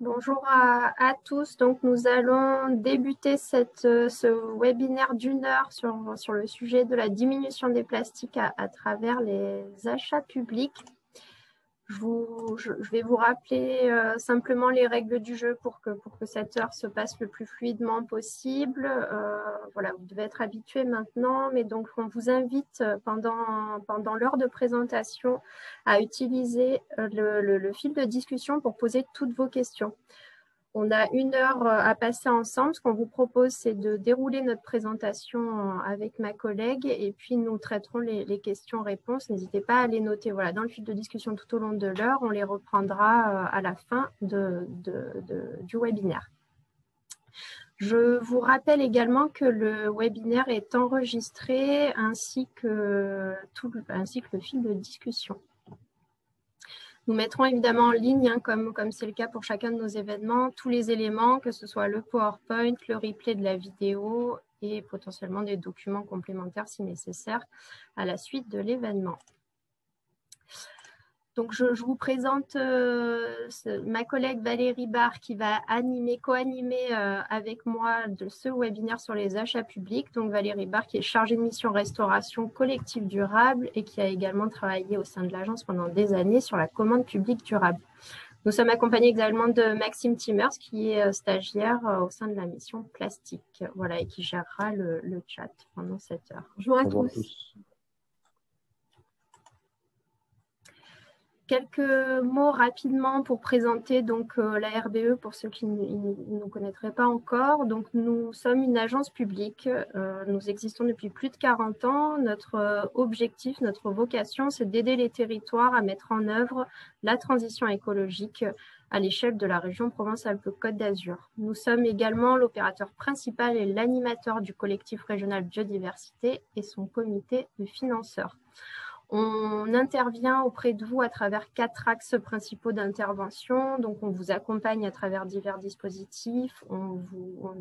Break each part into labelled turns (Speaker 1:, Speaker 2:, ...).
Speaker 1: Bonjour à tous. Donc, nous allons débuter ce webinaire d'une heure sur le sujet de la diminution des plastiques à travers les achats publics. Je vais vous rappeler simplement les règles du jeu pour que cette heure se passe le plus fluidement possible. Voilà, vous devez être habitués maintenant, mais donc on vous invite pendant l'heure de présentation à utiliser le fil de discussion pour poser toutes vos questions. On a une heure à passer ensemble. Ce qu'on vous propose, c'est de dérouler notre présentation avec ma collègue et puis nous traiterons les questions-réponses. N'hésitez pas à les noter dans le fil de discussion tout au long de l'heure. On les reprendra à la fin du webinaire. Je vous rappelle également que le webinaire est enregistré ainsi que le fil de discussion. Nous mettrons évidemment en ligne, comme c'est le cas pour chacun de nos événements, tous les éléments, que ce soit le PowerPoint, le replay de la vidéo et potentiellement des documents complémentaires si nécessaire à la suite de l'événement. Donc, je vous présente ma collègue Valérie Barre qui va co-animer avec moi de ce webinaire sur les achats publics. Donc, Valérie Barre qui est chargée de mission restauration collective durable et qui a également travaillé au sein de l'agence pendant des années sur la commande publique durable. Nous sommes accompagnés également de Maxime Timmers qui est stagiaire au sein de la mission plastique. Voilà, et qui gérera le chat pendant cette heure. Bonjour à tous. Quelques mots rapidement pour présenter donc la RBE pour ceux qui ne connaîtraient pas encore. Donc, nous sommes une agence publique. Nous existons depuis plus de 40 ans. Notre objectif, notre vocation, c'est d'aider les territoires à mettre en œuvre la transition écologique à l'échelle de la région Provence-Alpes-Côte d'Azur. Nous sommes également l'opérateur principal et l'animateur du collectif régional biodiversité et son comité de financeurs. On intervient auprès de vous à travers 4 axes principaux d'intervention. Donc, on vous accompagne à travers divers dispositifs. On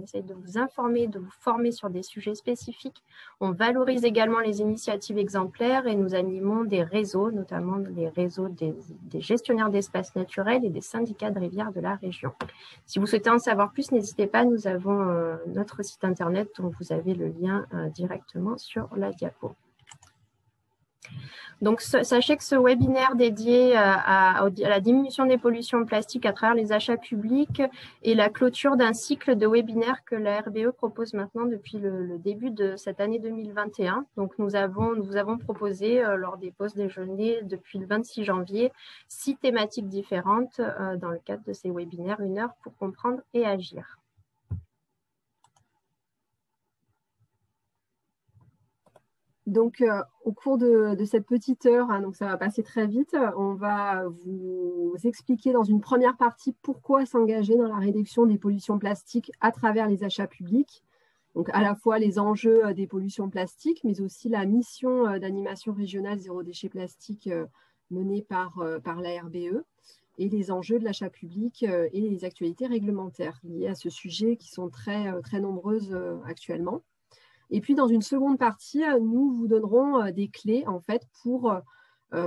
Speaker 1: essaye de vous informer, de vous former sur des sujets spécifiques. On valorise également les initiatives exemplaires et nous animons des réseaux, notamment les réseaux des gestionnaires d'espaces naturels et des syndicats de rivières de la région. Si vous souhaitez en savoir plus, n'hésitez pas. Nous avons notre site internet dont vous avez le lien directement sur la diapo. Donc, sachez que ce webinaire dédié à la diminution des pollutions plastiques à travers les achats publics est la clôture d'un cycle de webinaires que la RBE propose maintenant depuis le début de cette année 2021. Donc, nous avons proposé lors des pauses déjeuner depuis le 26 janvier 6 thématiques différentes dans le cadre de ces webinaires, 1 heure pour comprendre et agir.
Speaker 2: Donc, au cours de cette petite heure, donc ça va passer très vite, on va vous expliquer dans une première partie pourquoi s'engager dans la réduction des pollutions plastiques à travers les achats publics. Donc, à la fois les enjeux des pollutions plastiques, mais aussi la mission d'animation régionale zéro déchet plastique menée par la RBE et les enjeux de l'achat public et les actualités réglementaires liées à ce sujet qui sont très nombreuses actuellement. Et puis, dans une seconde partie, nous vous donnerons des clés en fait, pour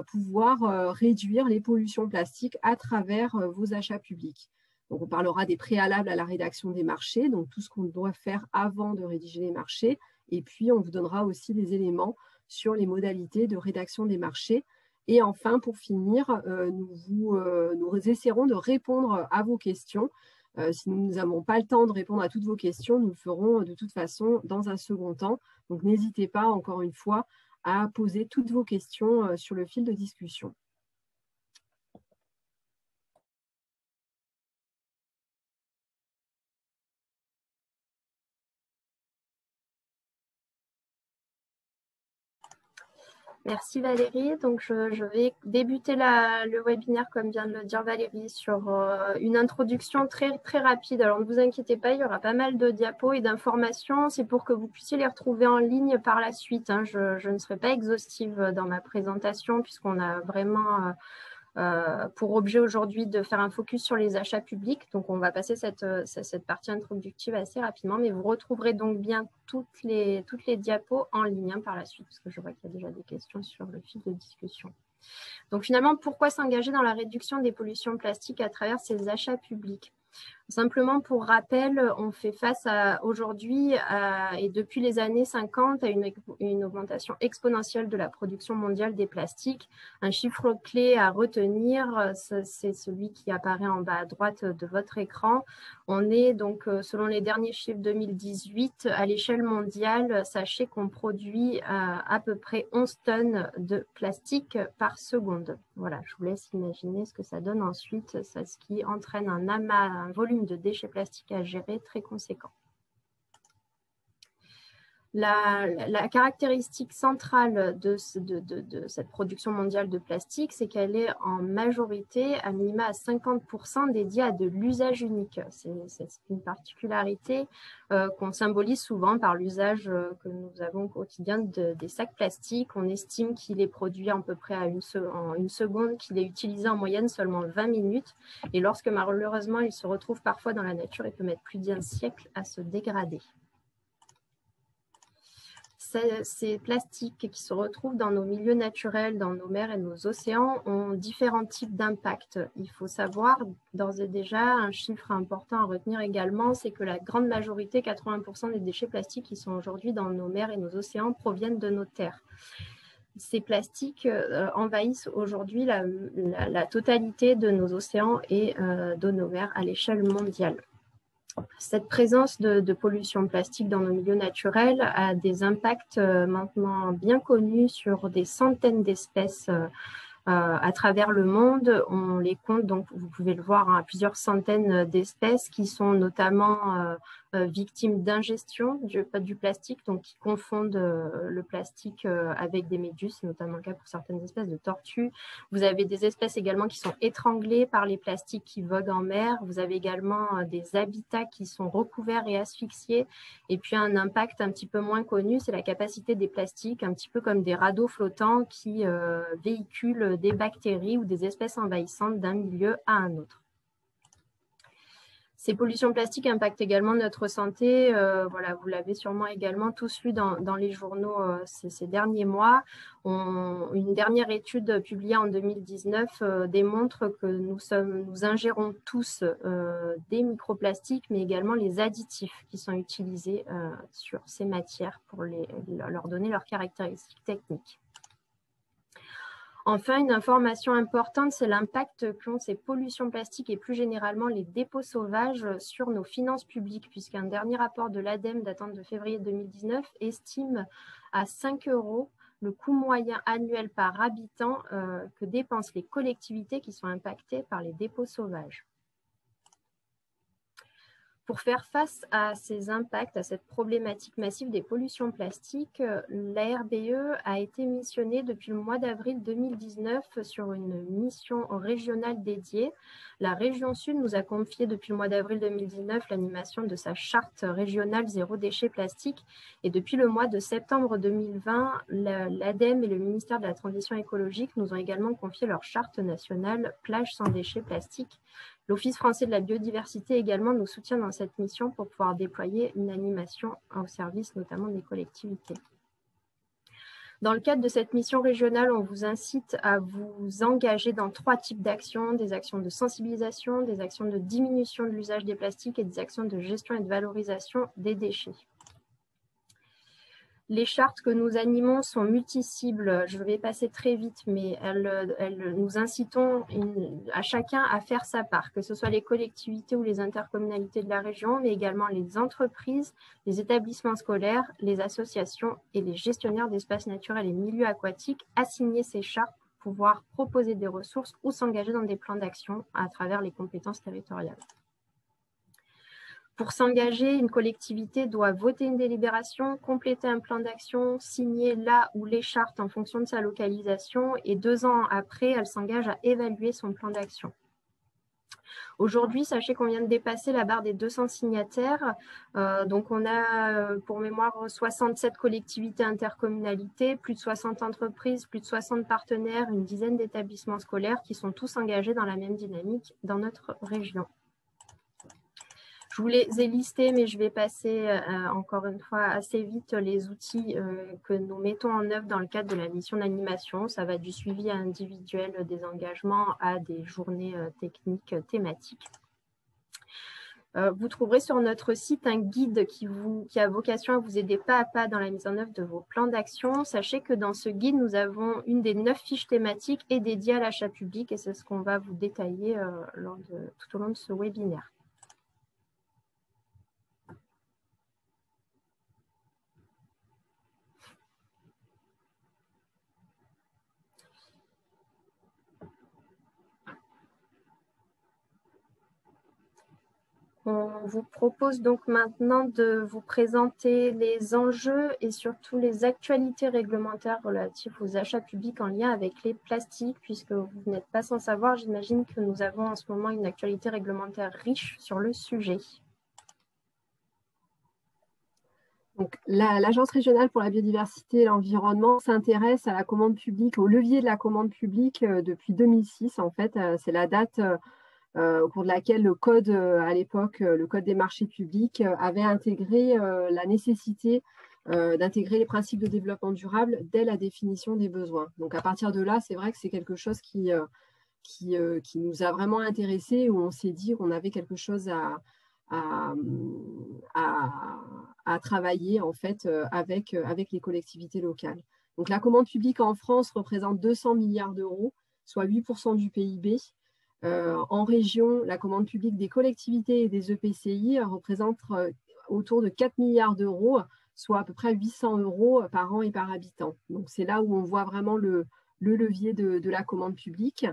Speaker 2: pouvoir réduire les pollutions plastiques à travers vos achats publics. Donc, on parlera des préalables à la rédaction des marchés, donc tout ce qu'on doit faire avant de rédiger les marchés. Et puis, on vous donnera aussi des éléments sur les modalités de rédaction des marchés. Et enfin, pour finir, nous essaierons de répondre à vos questions. Si nous n'avons pas le temps de répondre à toutes vos questions, nous le ferons de toute façon dans un second temps. Donc, n'hésitez pas, encore une fois, à poser toutes vos questions sur le fil de discussion.
Speaker 1: Merci Valérie. Donc, je vais débuter le webinaire, comme vient de le dire Valérie, sur une introduction très rapide. Alors, ne vous inquiétez pas, il y aura pas mal de diapos et d'informations. C'est pour que vous puissiez les retrouver en ligne par la suite. Je ne serai pas exhaustive dans ma présentation puisqu'on a vraiment pour objet aujourd'hui de faire un focus sur les achats publics. Donc, on va passer cette partie introductive assez rapidement, mais vous retrouverez donc bien toutes les diapos en ligne par la suite, parce que je vois qu'il y a déjà des questions sur le fil de discussion. Donc, finalement, pourquoi s'engager dans la réduction des pollutions plastiques à travers ces achats publics ? Simplement pour rappel, on fait face aujourd'hui et depuis les années 50 à une augmentation exponentielle de la production mondiale des plastiques. Un chiffre clé à retenir, c'est celui qui apparaît en bas à droite de votre écran. On est donc, selon les derniers chiffres 2018, à l'échelle mondiale, sachez qu'on produit à peu près 11 tonnes de plastique par seconde. Voilà, je vous laisse imaginer ce que ça donne ensuite, ce qui entraîne un amas, un volume de déchets plastiques à gérer très conséquent. La caractéristique centrale de cette production mondiale de plastique, c'est qu'elle est en majorité, à minima à 50% dédiée à de l'usage unique. C'est une particularité qu'on symbolise souvent par l'usage que nous avons au quotidien des sacs plastiques. On estime qu'il est produit à peu près en une seconde, qu'il est utilisé en moyenne seulement 20 minutes. Et lorsque malheureusement il se retrouve parfois dans la nature, il peut mettre plus d'un siècle à se dégrader. Ces plastiques qui se retrouvent dans nos milieux naturels, dans nos mers et nos océans, ont différents types d'impacts. Il faut savoir, d'ores et déjà, un chiffre important à retenir également, c'est que la grande majorité, 80% des déchets plastiques qui sont aujourd'hui dans nos mers et nos océans, proviennent de nos terres. Ces plastiques envahissent aujourd'hui la totalité de nos océans et de nos mers à l'échelle mondiale. Cette présence de pollution plastique dans nos milieux naturels a des impacts maintenant bien connus sur des centaines d'espèces à travers le monde. On les compte, donc vous pouvez le voir, à plusieurs centaines d'espèces qui sont notamment victimes d'ingestion du plastique, donc qui confondent le plastique avec des méduses, c'est notamment le cas pour certaines espèces de tortues. Vous avez des espèces également qui sont étranglées par les plastiques qui voguent en mer. Vous avez également des habitats qui sont recouverts et asphyxiés. Et puis un impact un petit peu moins connu, c'est la capacité des plastiques, un petit peu comme des radeaux flottants qui véhiculent des bactéries ou des espèces envahissantes d'un milieu à un autre. Ces pollutions plastiques impactent également notre santé. Voilà, vous l'avez sûrement également tous lu dans les journaux ces derniers mois. Une dernière étude publiée en 2019 démontre que nous ingérons tous des microplastiques, mais également les additifs qui sont utilisés sur ces matières pour leur donner leurs caractéristiques techniques. Enfin, une information importante, c'est l'impact qu'ont ces pollutions plastiques et plus généralement les dépôts sauvages sur nos finances publiques, puisqu'un dernier rapport de l'ADEME datant de février 2019 estime à 5 € le coût moyen annuel par habitant que dépensent les collectivités qui sont impactées par les dépôts sauvages. Pour faire face à ces impacts, à cette problématique massive des pollutions plastiques, la RBE a été missionnée depuis le mois d'avril 2019 sur une mission régionale dédiée. La région Sud nous a confié depuis le mois d'avril 2019 l'animation de sa charte régionale zéro déchet plastique. Et depuis le mois de septembre 2020, l'ADEME et le ministère de la Transition écologique nous ont également confié leur charte nationale plage sans déchets plastiques. L'Office français de la biodiversité également nous soutient dans cette mission pour pouvoir déployer une animation au service notamment des collectivités. Dans le cadre de cette mission régionale, on vous incite à vous engager dans 3 types d'actions, des actions de sensibilisation, des actions de diminution de l'usage des plastiques et des actions de gestion et de valorisation des déchets. Les chartes que nous animons sont multi-cibles. Je vais passer très vite, mais nous incitons à chacun à faire sa part, que ce soit les collectivités ou les intercommunalités de la région, mais également les entreprises, les établissements scolaires, les associations et les gestionnaires d'espaces naturels et milieux aquatiques à signer ces chartes pour pouvoir proposer des ressources ou s'engager dans des plans d'action à travers les compétences territoriales. Pour s'engager, une collectivité doit voter une délibération, compléter un plan d'action, signer la ou les chartes en fonction de sa localisation et 2 ans après, elle s'engage à évaluer son plan d'action. Aujourd'hui, sachez qu'on vient de dépasser la barre des 200 signataires. Donc, on a, pour mémoire, 67 collectivités intercommunalités, plus de 60 entreprises, plus de 60 partenaires, une dizaine d'établissements scolaires qui sont tous engagés dans la même dynamique dans notre région. Je vous les ai listés, mais je vais passer encore une fois assez vite les outils que nous mettons en œuvre dans le cadre de la mission d'animation. Ça va du suivi individuel des engagements à des journées techniques thématiques. Vous trouverez sur notre site un guide qui a vocation à vous aider pas à pas dans la mise en œuvre de vos plans d'action. Sachez que dans ce guide, nous avons une des 9 fiches thématiques et dédiées à l'achat public et c'est ce qu'on va vous détailler tout au long de ce webinaire. On vous propose donc maintenant de vous présenter les enjeux et surtout les actualités réglementaires relatives aux achats publics en lien avec les plastiques, puisque vous n'êtes pas sans savoir, j'imagine que nous avons en ce moment une actualité réglementaire riche sur le sujet.
Speaker 2: L'Agence régionale pour la biodiversité et l'environnement s'intéresse à la commande publique, au levier de la commande publique depuis 2006. En fait, c'est la date au cours de laquelle le code, à l'époque, le code des marchés publics, avait intégré la nécessité d'intégrer les principes de développement durable dès la définition des besoins. Donc, à partir de là, c'est vrai que c'est quelque chose qui nous a vraiment intéressés, où on s'est dit qu'on avait quelque chose à travailler en fait avec les collectivités locales. Donc, la commande publique en France représente 200 milliards d'euros, soit 8% du PIB. En région, la commande publique des collectivités et des EPCI représente autour de 4 milliards d'euros, soit à peu près 800 euros par an et par habitant. Donc, c'est là où on voit vraiment le levier de la commande publique.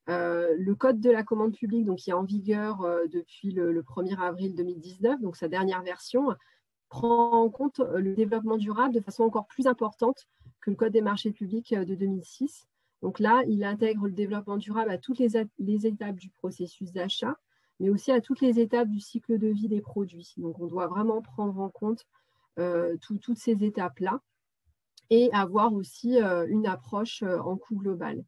Speaker 2: Le code de la commande publique, donc, qui est en vigueur depuis le 1er avril 2019, donc sa dernière version, prend en compte le développement durable de façon encore plus importante que le code des marchés publics de 2006. Donc là, il intègre le développement durable à toutes les étapes du processus d'achat, mais aussi à toutes les étapes du cycle de vie des produits. Donc, on doit vraiment prendre en compte toutes ces étapes-là et avoir aussi une approche en coût global.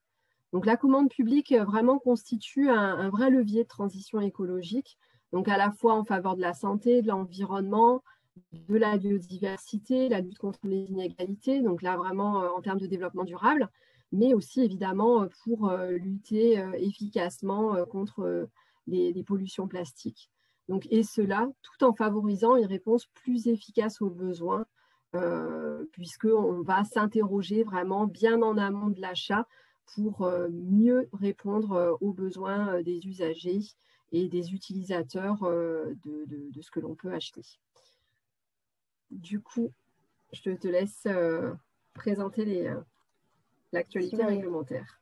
Speaker 2: Donc, la commande publique vraiment constitue un vrai levier de transition écologique, donc à la fois en faveur de la santé, de l'environnement, de la biodiversité, la lutte contre les inégalités, donc là vraiment en termes de développement durable, mais aussi évidemment pour lutter efficacement contre les pollutions plastiques. Donc, et cela tout en favorisant une réponse plus efficace aux besoins, puisqu'on va s'interroger vraiment bien en amont de l'achat pour mieux répondre aux besoins des usagers et des utilisateurs de ce que l'on peut acheter. Du coup, je te laisse présenter l'actualité réglementaire.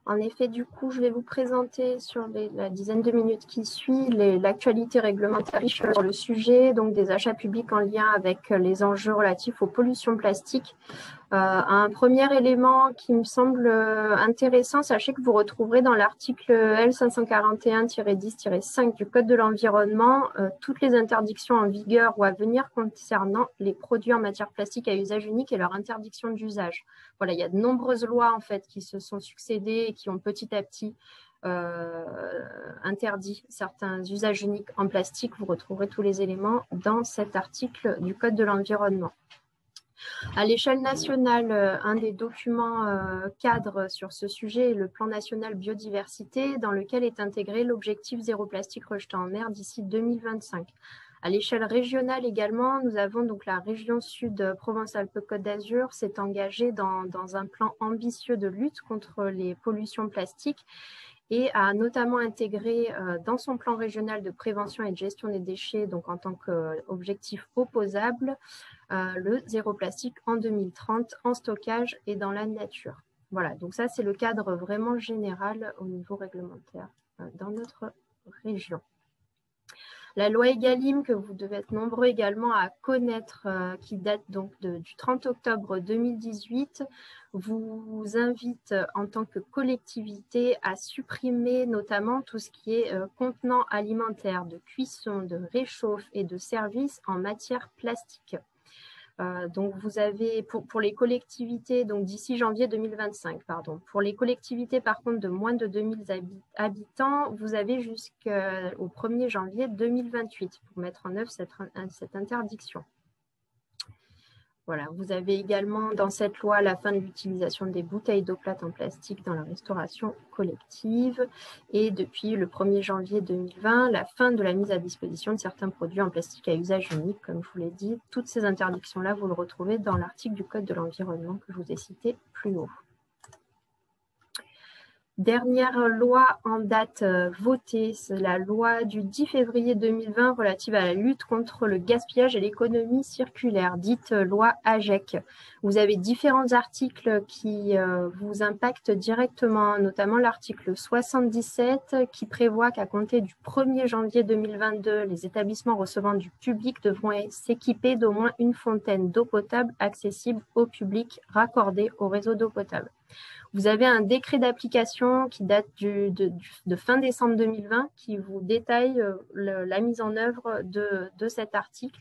Speaker 1: En effet, du coup, je vais vous présenter sur la dizaine de minutes qui suit l'actualité réglementaire sur le sujet, donc des achats publics en lien avec les enjeux relatifs aux pollutions plastiques. Un premier élément qui me semble intéressant, sachez que vous retrouverez dans l'article L541-10-5 du Code de l'environnement toutes les interdictions en vigueur ou à venir concernant les produits en matière plastique à usage unique et leur interdiction d'usage. Voilà, il y a de nombreuses lois en fait qui se sont succédées et qui ont petit à petit interdit certains usages uniques en plastique. Vous retrouverez tous les éléments dans cet article du Code de l'environnement. À l'échelle nationale, un des documents cadres sur ce sujet est le plan national biodiversité, dans lequel est intégré l'objectif zéro plastique rejeté en mer d'ici 2025. À l'échelle régionale également, nous avons donc la région Sud Provence-Alpes-Côte d'Azur s'est engagée dans un plan ambitieux de lutte contre les pollutions plastiques et a notamment intégré dans son plan régional de prévention et de gestion des déchets, donc en tant qu'objectif opposable, le zéro plastique en 2030 en stockage et dans la nature. Voilà, donc ça c'est le cadre vraiment général au niveau réglementaire dans notre région. La loi Egalim, que vous devez être nombreux également à connaître, qui date donc du 30 octobre 2018, vous invite en tant que collectivité à supprimer notamment tout ce qui est contenant alimentaire, de cuisson, de réchauffe et de service en matière plastique. Donc, vous avez pour les collectivités, donc d'ici janvier 2025, pardon. Pour les collectivités, par contre, de moins de 2000 habitants, vous avez jusqu'au 1er janvier 2028 pour mettre en œuvre cette interdiction. Voilà, vous avez également dans cette loi la fin de l'utilisation des bouteilles d'eau plate en plastique dans la restauration collective et depuis le 1er janvier 2020, la fin de la mise à disposition de certains produits en plastique à usage unique, comme je vous l'ai dit. Toutes ces interdictions-là, vous le retrouvez dans l'article du Code de l'environnement que je vous ai cité plus haut. Dernière loi en date votée, c'est la loi du 10 février 2020 relative à la lutte contre le gaspillage et l'économie circulaire, dite loi AGEC. Vous avez différents articles qui vous impactent directement, notamment l'article 77 qui prévoit qu'à compter du 1er janvier 2022, les établissements recevant du public devront s'équiper d'au moins une fontaine d'eau potable accessible au public raccordée au réseau d'eau potable. Vous avez un décret d'application qui date de fin décembre 2020 qui vous détaille la mise en œuvre de cet article.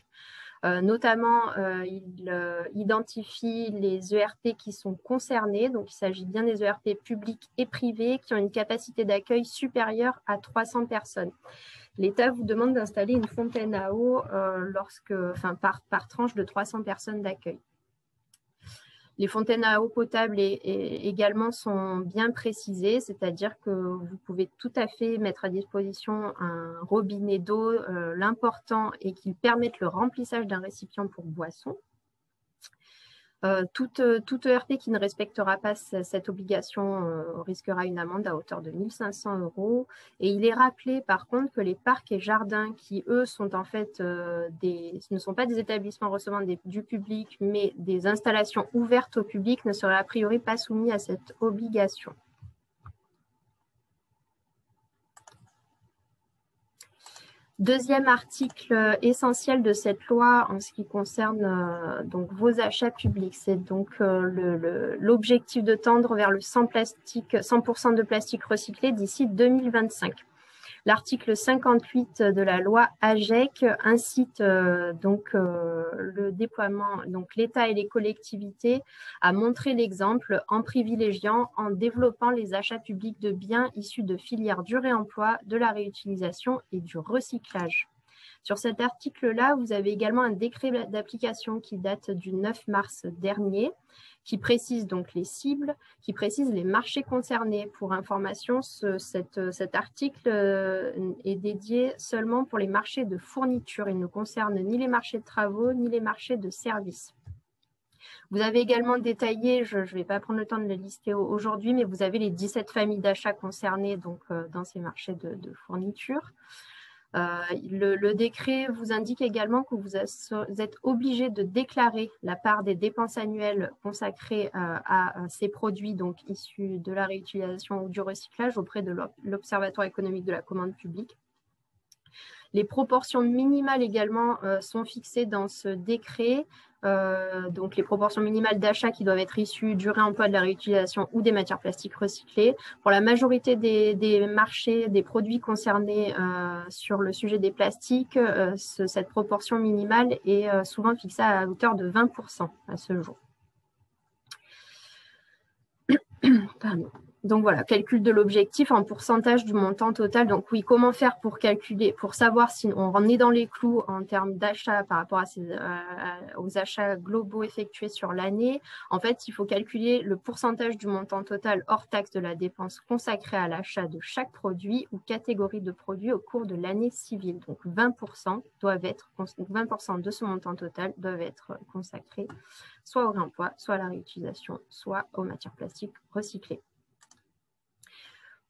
Speaker 1: Notamment, il identifie les ERP qui sont concernés. Donc, il s'agit bien des ERP publics et privés qui ont une capacité d'accueil supérieure à 300 personnes. L'État vous demande d'installer une fontaine à eau par tranche de 300 personnes d'accueil. Les fontaines à eau potable également sont bien précisées, c'est-à-dire que vous pouvez tout à fait mettre à disposition un robinet d'eau. L'important est qu'il permette le remplissage d'un récipient pour boisson. Toute ERP qui ne respectera pas cette obligation risquera une amende à hauteur de 1 500 €. Et il est rappelé par contre que les parcs et jardins qui, eux, sont en fait ne sont pas des établissements recevant du public, mais des installations ouvertes au public, ne seraient a priori pas soumis à cette obligation. Deuxième article essentiel de cette loi en ce qui concerne donc vos achats publics, c'est donc l'objectif de tendre vers le 100% de plastique recyclé d'ici 2025. L'article 58 de la loi AGEC incite le déploiement, donc l'État et les collectivités à montrer l'exemple en privilégiant, en développant les achats publics de biens issus de filières du réemploi, de la réutilisation et du recyclage. Sur cet article-là, vous avez également un décret d'application qui date du 9 mars dernier, qui précise donc les cibles, qui précise les marchés concernés. Pour information, cet article est dédié seulement pour les marchés de fourniture. Il ne concerne ni les marchés de travaux, ni les marchés de services. Vous avez également détaillé, je ne vais pas prendre le temps de le lister aujourd'hui, mais vous avez les 17 familles d'achats concernées donc, dans ces marchés de fourniture. Le décret vous indique également que vous êtes obligé de déclarer la part des dépenses annuelles consacrées à ces produits donc issus de la réutilisation ou du recyclage auprès de l'Observatoire économique de la commande publique. Les proportions minimales également sont fixées dans ce décret. Donc les proportions minimales d'achat qui doivent être issues du réemploi, de la réutilisation ou des matières plastiques recyclées. Pour la majorité des marchés, des produits concernés sur le sujet des plastiques, cette proportion minimale est souvent fixée à hauteur de 20% à ce jour. Pardon. Donc voilà, calcul de l'objectif en pourcentage du montant total. Donc oui, comment faire pour calculer, pour savoir si on en est dans les clous en termes d'achat par rapport aux achats globaux effectués sur l'année. En fait, il faut calculer le pourcentage du montant total hors taxe de la dépense consacrée à l'achat de chaque produit ou catégorie de produits au cours de l'année civile. Donc 20% de ce montant total doivent être consacrés soit au réemploi, soit à la réutilisation, soit aux matières plastiques recyclées.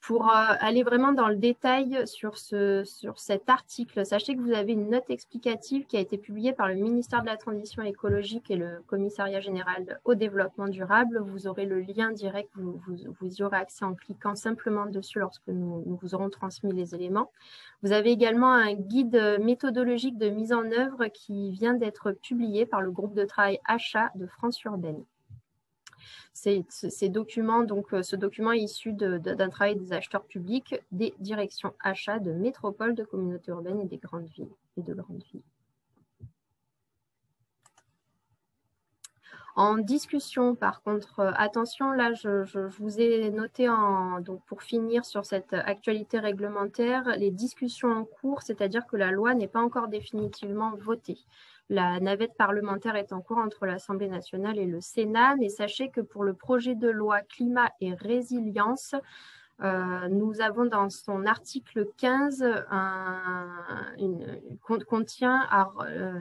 Speaker 1: Pour aller vraiment dans le détail sur cet article, sachez que vous avez une note explicative qui a été publiée par le ministère de la Transition écologique et le Commissariat général au développement durable. Vous aurez le lien direct, vous y aurez accès en cliquant simplement dessus lorsque nous vous aurons transmis les éléments. Vous avez également un guide méthodologique de mise en œuvre qui vient d'être publié par le groupe de travail achat de France Urbaine. Ce document est issu d'un travail des acheteurs publics des directions achats de métropoles, de communautés urbaines et des grandes villes. En discussion, par contre, attention, là, je vous ai noté, donc pour finir sur cette actualité réglementaire, les discussions en cours, c'est-à-dire que la loi n'est pas encore définitivement votée. La navette parlementaire est en cours entre l'Assemblée nationale et le Sénat, mais sachez que pour le projet de loi climat et résilience, nous avons dans son article 15 contient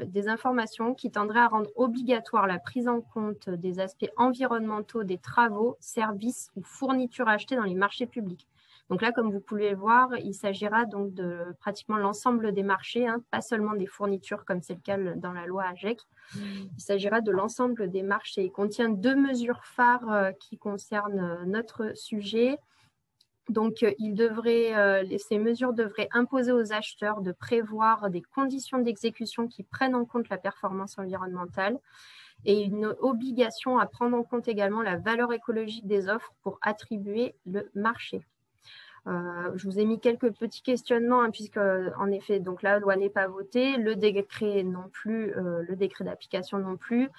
Speaker 1: des informations qui tendraient à rendre obligatoire la prise en compte des aspects environnementaux des travaux, services ou fournitures achetées dans les marchés publics. Donc là, comme vous pouvez le voir, il s'agira donc de pratiquement l'ensemble des marchés, hein, pas seulement des fournitures comme c'est le cas dans la loi AGEC. Il s'agira de l'ensemble des marchés. Il contient 2 mesures phares qui concernent notre sujet. Donc, ces mesures devraient imposer aux acheteurs de prévoir des conditions d'exécution qui prennent en compte la performance environnementale et une obligation à prendre en compte également la valeur écologique des offres pour attribuer le marché. Je vous ai mis quelques petits questionnements, hein, puisque en effet, donc la loi n'est pas votée, le décret non plus, le décret d'application non plus.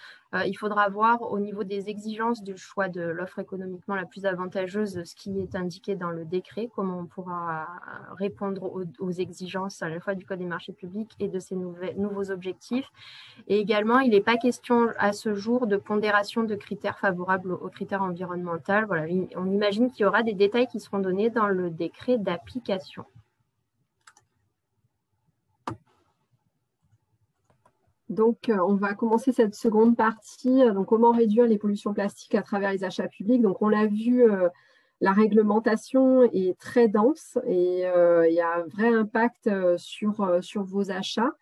Speaker 1: Il faudra voir au niveau des exigences du choix de l'offre économiquement la plus avantageuse, ce qui est indiqué dans le décret, comment on pourra répondre aux exigences à la fois du Code des marchés publics et de ces nouveaux objectifs. Et également, il n'est pas question à ce jour de pondération de critères favorables aux critères environnementaux. Voilà, on imagine qu'il y aura des détails qui seront donnés dans le décret d'application.
Speaker 2: Donc, on va commencer cette seconde partie. Donc, comment réduire les pollutions plastiques à travers les achats publics. Donc, on l'a vu, la réglementation est très dense et il y a un vrai impact sur vos achats.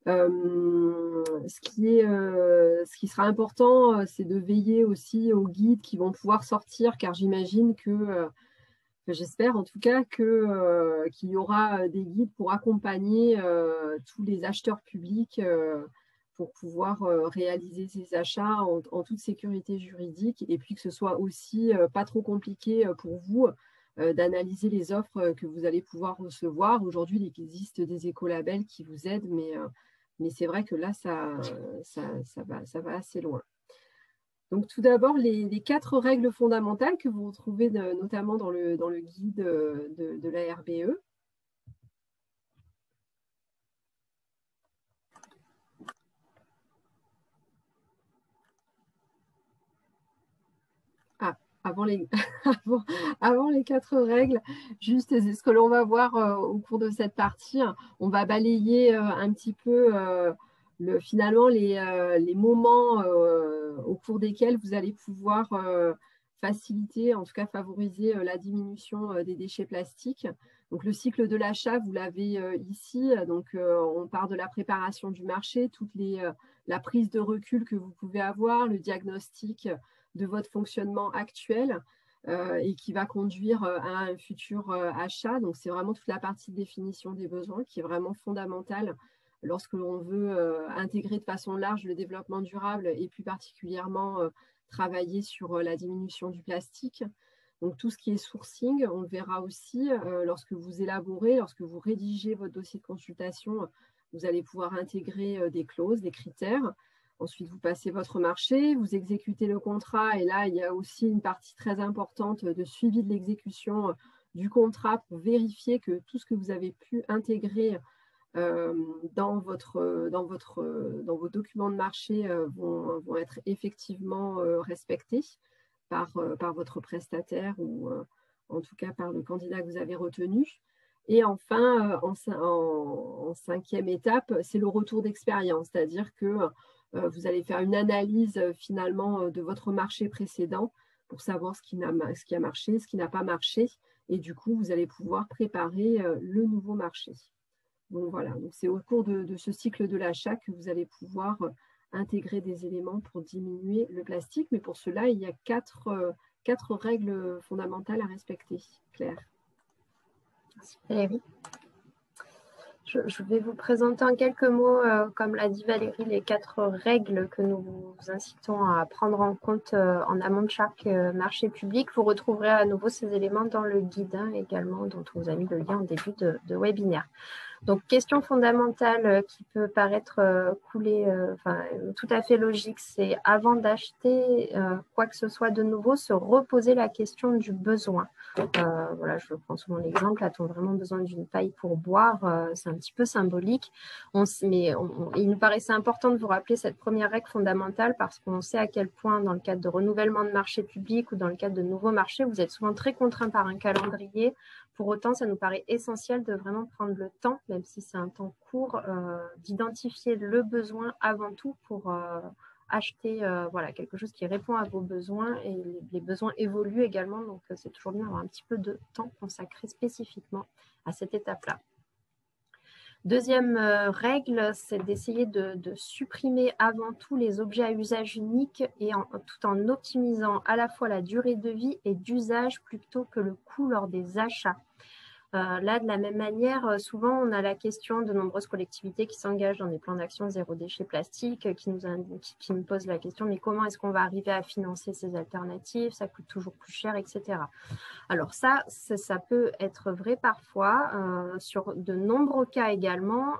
Speaker 2: Ce qui sera important, c'est de veiller aussi aux guides qui vont pouvoir sortir, car j'imagine que, j'espère en tout cas qu'il y aura des guides pour accompagner tous les acheteurs publics pour pouvoir réaliser ces achats en toute sécurité juridique, et puis que ce soit aussi pas trop compliqué pour vous d'analyser les offres que vous allez pouvoir recevoir. Aujourd'hui, il existe des écolabels qui vous aident, mais c'est vrai que là, ça va assez loin. Donc, tout d'abord, les 4 règles fondamentales que vous retrouvez notamment dans le guide de la RBE. Avant les, avant les 4 règles, juste c'est ce que l'on va voir au cours de cette partie. On va balayer un petit peu finalement les moments au cours desquels vous allez pouvoir faciliter, en tout cas favoriser la diminution des déchets plastiques. Donc le cycle de l'achat, vous l'avez ici. Donc on part de la préparation du marché, la prise de recul que vous pouvez avoir, le diagnostic de votre fonctionnement actuel et qui va conduire à un futur achat. Donc, c'est vraiment toute la partie de définition des besoins qui est vraiment fondamentale lorsque l'on veut intégrer de façon large le développement durable et plus particulièrement travailler sur la diminution du plastique. Donc, tout ce qui est sourcing, on le verra aussi lorsque vous élaborez, lorsque vous rédigez votre dossier de consultation, vous allez pouvoir intégrer des clauses, des critères. Ensuite, vous passez votre marché, vous exécutez le contrat et là, il y a aussi une partie très importante de suivi de l'exécution du contrat pour vérifier que tout ce que vous avez pu intégrer dans vos documents de marché vont être effectivement respectés par votre prestataire ou en tout cas par le candidat que vous avez retenu. Et enfin, en 5e étape, c'est le retour d'expérience, c'est-à-dire que vous allez faire une analyse finalement de votre marché précédent pour savoir ce qui a marché, ce qui n'a pas marché. Et du coup, vous allez pouvoir préparer le nouveau marché. Donc voilà, c'est au cours de ce cycle de l'achat que vous allez pouvoir intégrer des éléments pour diminuer le plastique. Mais pour cela, il y a 4 règles fondamentales à respecter. Claire.
Speaker 1: Merci Valérie. Je vais vous présenter en quelques mots, comme l'a dit Valérie, les 4 règles que nous vous incitons à prendre en compte en amont de chaque marché public. Vous retrouverez à nouveau ces éléments dans le guide également, dont on vous a mis le lien en début de webinaire. Donc, question fondamentale qui peut paraître tout à fait logique, c'est avant d'acheter quoi que ce soit de nouveau, se reposer la question du besoin. Voilà, je prends souvent l'exemple, a-t-on vraiment besoin d'une paille pour boire? C'est un petit peu symbolique, mais il nous paraissait important de vous rappeler cette première règle fondamentale parce qu'on sait à quel point, dans le cadre de renouvellement de marché public ou dans le cadre de nouveaux marchés, vous êtes souvent très contraint par un calendrier. Pour autant, ça nous paraît essentiel de vraiment prendre le temps, même si c'est un temps court, d'identifier le besoin avant tout pour acheter quelque chose qui répond à vos besoins, et les besoins évoluent également, donc c'est toujours bien d'avoir un petit peu de temps consacré spécifiquement à cette étape-là. Deuxième règle, c'est d'essayer de supprimer avant tout les objets à usage unique tout en optimisant à la fois la durée de vie et d'usage plutôt que le coût lors des achats. Là, de la même manière, souvent, on a la question de nombreuses collectivités qui s'engagent dans des plans d'action zéro déchet plastique, qui nous posent la question, mais comment est-ce qu'on va arriver à financer ces alternatives? Ça coûte toujours plus cher, etc. Alors ça peut être vrai parfois. Sur de nombreux cas également,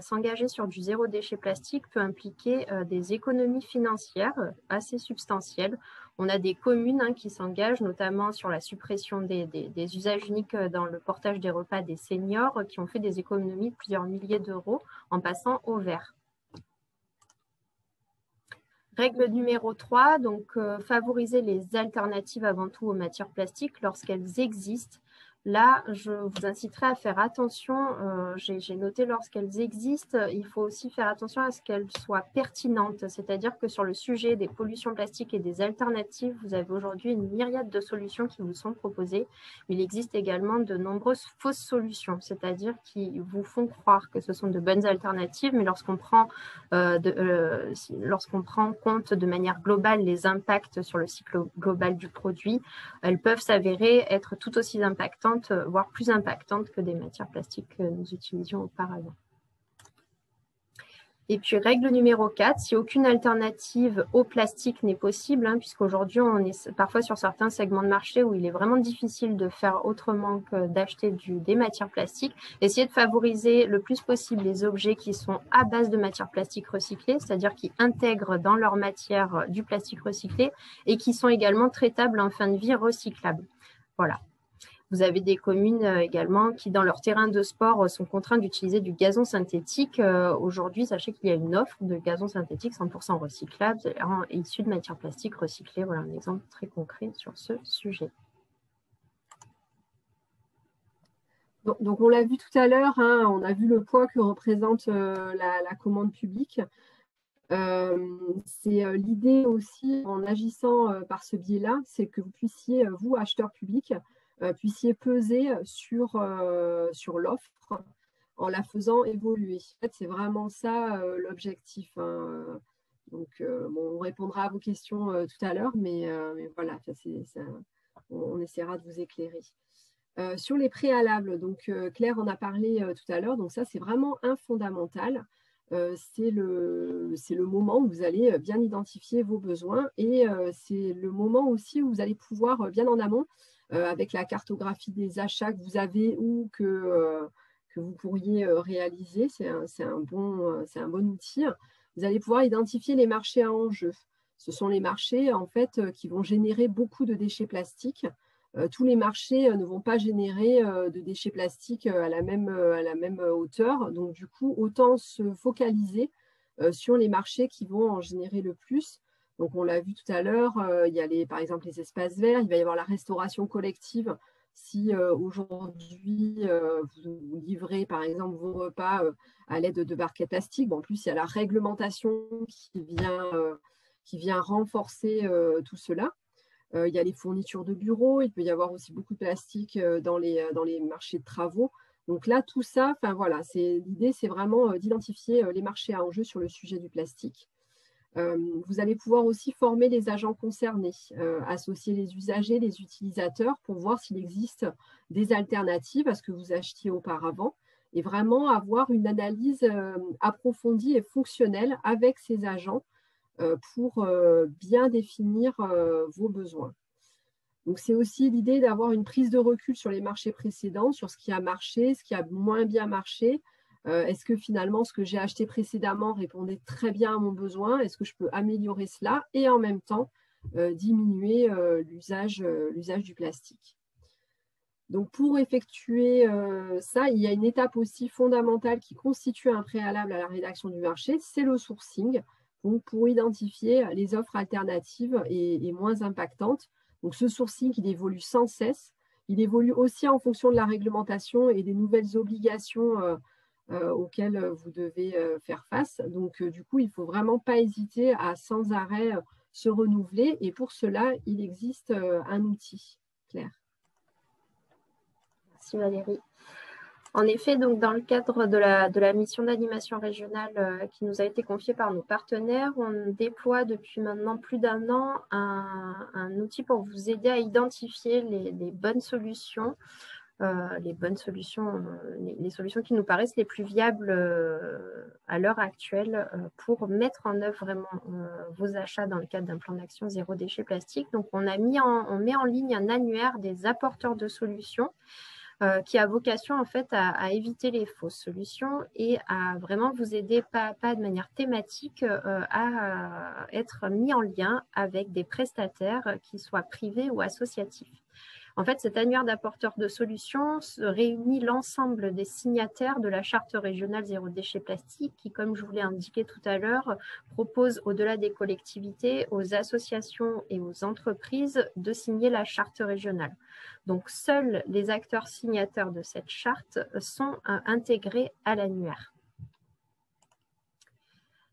Speaker 1: s'engager sur du zéro déchet plastique peut impliquer des économies financières assez substantielles. On a des communes qui s'engagent notamment sur la suppression des usages uniques dans le portage des repas des seniors, qui ont fait des économies de plusieurs milliers d'euros en passant au verre. Règle numéro 3, donc favoriser les alternatives avant tout aux matières plastiques lorsqu'elles existent. Là, je vous inciterai à faire attention, j'ai noté lorsqu'elles existent, il faut aussi faire attention à ce qu'elles soient pertinentes, c'est-à-dire que sur le sujet des pollutions plastiques et des alternatives, vous avez aujourd'hui une myriade de solutions qui vous sont proposées, mais il existe également de nombreuses fausses solutions, c'est-à-dire qui vous font croire que ce sont de bonnes alternatives, mais lorsqu'on prend compte de manière globale les impacts sur le cycle global du produit, elles peuvent s'avérer être tout aussi impactantes, voire plus impactantes que des matières plastiques que nous utilisions auparavant. Et puis, règle numéro 4, si aucune alternative au plastique n'est possible, puisqu'aujourd'hui, on est parfois sur certains segments de marché où il est vraiment difficile de faire autrement que d'acheter des matières plastiques, essayez de favoriser le plus possible les objets qui sont à base de matières plastiques recyclées, c'est-à-dire qui intègrent dans leur matière du plastique recyclé et qui sont également traitables en fin de vie recyclables. Voilà. Vous avez des communes également qui, dans leur terrain de sport, sont contraintes d'utiliser du gazon synthétique. Aujourd'hui, sachez qu'il y a une offre de gazon synthétique 100% recyclable, issu de matières plastiques recyclées. Voilà un exemple très concret sur ce sujet.
Speaker 2: Donc on l'a vu tout à l'heure, on a vu le poids que représente la commande publique. C'est l'idée aussi, en agissant par ce biais-là, c'est que vous puissiez, vous, acheteurs publics, puissiez peser sur l'offre en la faisant évoluer. En fait, c'est vraiment ça l'objectif. Donc, on répondra à vos questions tout à l'heure, mais voilà, on essaiera de vous éclairer. Sur les préalables, donc Claire en a parlé tout à l'heure, donc ça, c'est vraiment un fondamental. C'est le moment où vous allez bien identifier vos besoins, et c'est le moment aussi où vous allez pouvoir, bien en amont, avec la cartographie des achats que vous avez ou que vous pourriez réaliser, c'est un bon outil. Vous allez pouvoir identifier les marchés à enjeu. Ce sont les marchés en fait qui vont générer beaucoup de déchets plastiques. Tous les marchés ne vont pas générer de déchets plastiques à la même hauteur. Donc, du coup, autant se focaliser sur les marchés qui vont en générer le plus. Donc, on l'a vu tout à l'heure, il y a par exemple les espaces verts, il va y avoir la restauration collective. Si aujourd'hui, vous livrez par exemple vos repas à l'aide de barquettes plastiques, en plus, il y a la réglementation qui vient renforcer tout cela. Il y a les fournitures de bureaux, il peut y avoir aussi beaucoup de plastique dans les marchés de travaux. Donc là, tout ça, voilà, l'idée, c'est vraiment d'identifier les marchés à enjeu sur le sujet du plastique. Vous allez pouvoir aussi former les agents concernés, associer les usagers, les utilisateurs pour voir s'il existe des alternatives à ce que vous achetiez auparavant, et vraiment avoir une analyse approfondie et fonctionnelle avec ces agents pour bien définir vos besoins. Donc, c'est aussi l'idée d'avoir une prise de recul sur les marchés précédents, sur ce qui a marché, ce qui a moins bien marché, Est-ce que finalement, ce que j'ai acheté précédemment répondait très bien à mon besoin? Est-ce que je peux améliorer cela et en même temps diminuer l'usage du plastique? Donc, pour effectuer ça, il y a une étape aussi fondamentale qui constitue un préalable à la rédaction du marché, c'est le sourcing, donc pour identifier les offres alternatives et moins impactantes. Donc, ce sourcing, il évolue sans cesse. Il évolue aussi en fonction de la réglementation et des nouvelles obligations auxquelles vous devez faire face. Donc, du coup, il ne faut vraiment pas hésiter à sans arrêt se renouveler. Et pour cela, il existe un outil, Claire.
Speaker 1: Merci Valérie. En effet, donc dans le cadre de la mission d'animation régionale qui nous a été confiée par nos partenaires, on déploie depuis maintenant plus d'1 an un outil pour vous aider à identifier les bonnes solutions, les solutions qui nous paraissent les plus viables à l'heure actuelle pour mettre en œuvre vraiment vos achats dans le cadre d'un plan d'action zéro déchet plastique. Donc, on met en ligne un annuaire des apporteurs de solutions qui a vocation en fait à éviter les fausses solutions et à vraiment vous aider pas à pas de manière thématique à être mis en lien avec des prestataires qui soient privés ou associatifs. En fait, cet annuaire d'apporteurs de solutions réunit l'ensemble des signataires de la charte régionale zéro déchet plastique qui, comme je vous l'ai indiqué tout à l'heure, propose au-delà des collectivités, aux associations et aux entreprises de signer la charte régionale. Donc, seuls les acteurs signataires de cette charte sont intégrés à l'annuaire.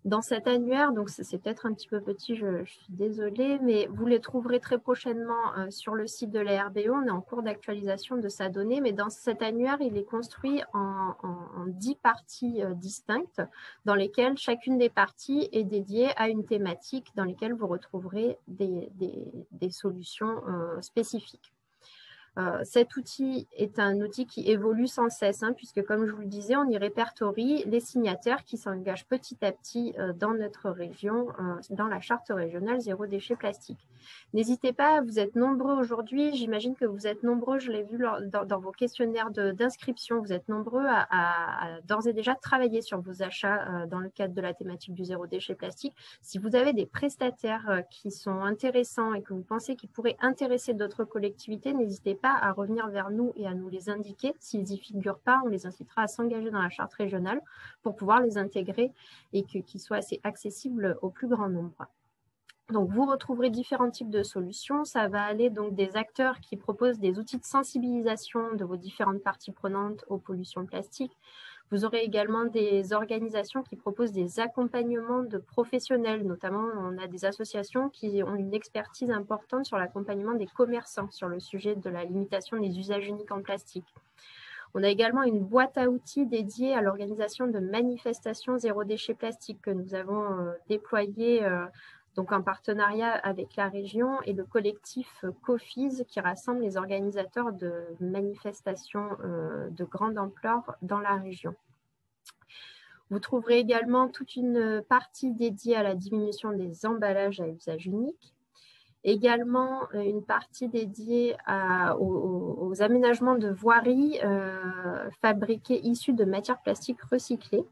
Speaker 1: Dans cet annuaire, donc c'est peut-être un petit peu petit, je suis désolée, mais vous les trouverez très prochainement sur le site de la RBO. On est en cours d'actualisation de sa donnée, mais dans cet annuaire, il est construit en 10 parties distinctes, dans lesquelles chacune des parties est dédiée à une thématique dans lesquelles vous retrouverez des solutions spécifiques. Cet outil est un outil qui évolue sans cesse, puisque comme je vous le disais, on y répertorie les signataires qui s'engagent petit à petit dans notre région, dans la charte régionale zéro déchet plastique. N'hésitez pas, vous êtes nombreux aujourd'hui, j'imagine que vous êtes nombreux, je l'ai vu dans vos questionnaires d'inscription, vous êtes nombreux à d'ores et déjà travailler sur vos achats dans le cadre de la thématique du zéro déchet plastique. Si vous avez des prestataires qui sont intéressants et que vous pensez qu'ils pourraient intéresser d'autres collectivités, n'hésitez pas à revenir vers nous et à nous les indiquer. S'ils n'y figurent pas, on les incitera à s'engager dans la charte régionale pour pouvoir les intégrer et qu'ils soient assez accessibles au plus grand nombre. Donc, vous retrouverez différents types de solutions. Ça va aller donc des acteurs qui proposent des outils de sensibilisation de vos différentes parties prenantes aux pollutions plastiques. Vous aurez également des organisations qui proposent des accompagnements de professionnels. Notamment, on a des associations qui ont une expertise importante sur l'accompagnement des commerçants sur le sujet de la limitation des usages uniques en plastique. On a également une boîte à outils dédiée à l'organisation de manifestations zéro déchet plastique que nous avons déployée donc en partenariat avec la région et le collectif COFIS qui rassemble les organisateurs de manifestations de grande ampleur dans la région. Vous trouverez également toute une partie dédiée à la diminution des emballages à usage unique. Également une partie dédiée aux aménagements de voiries fabriquées issus de matières plastiques recyclées.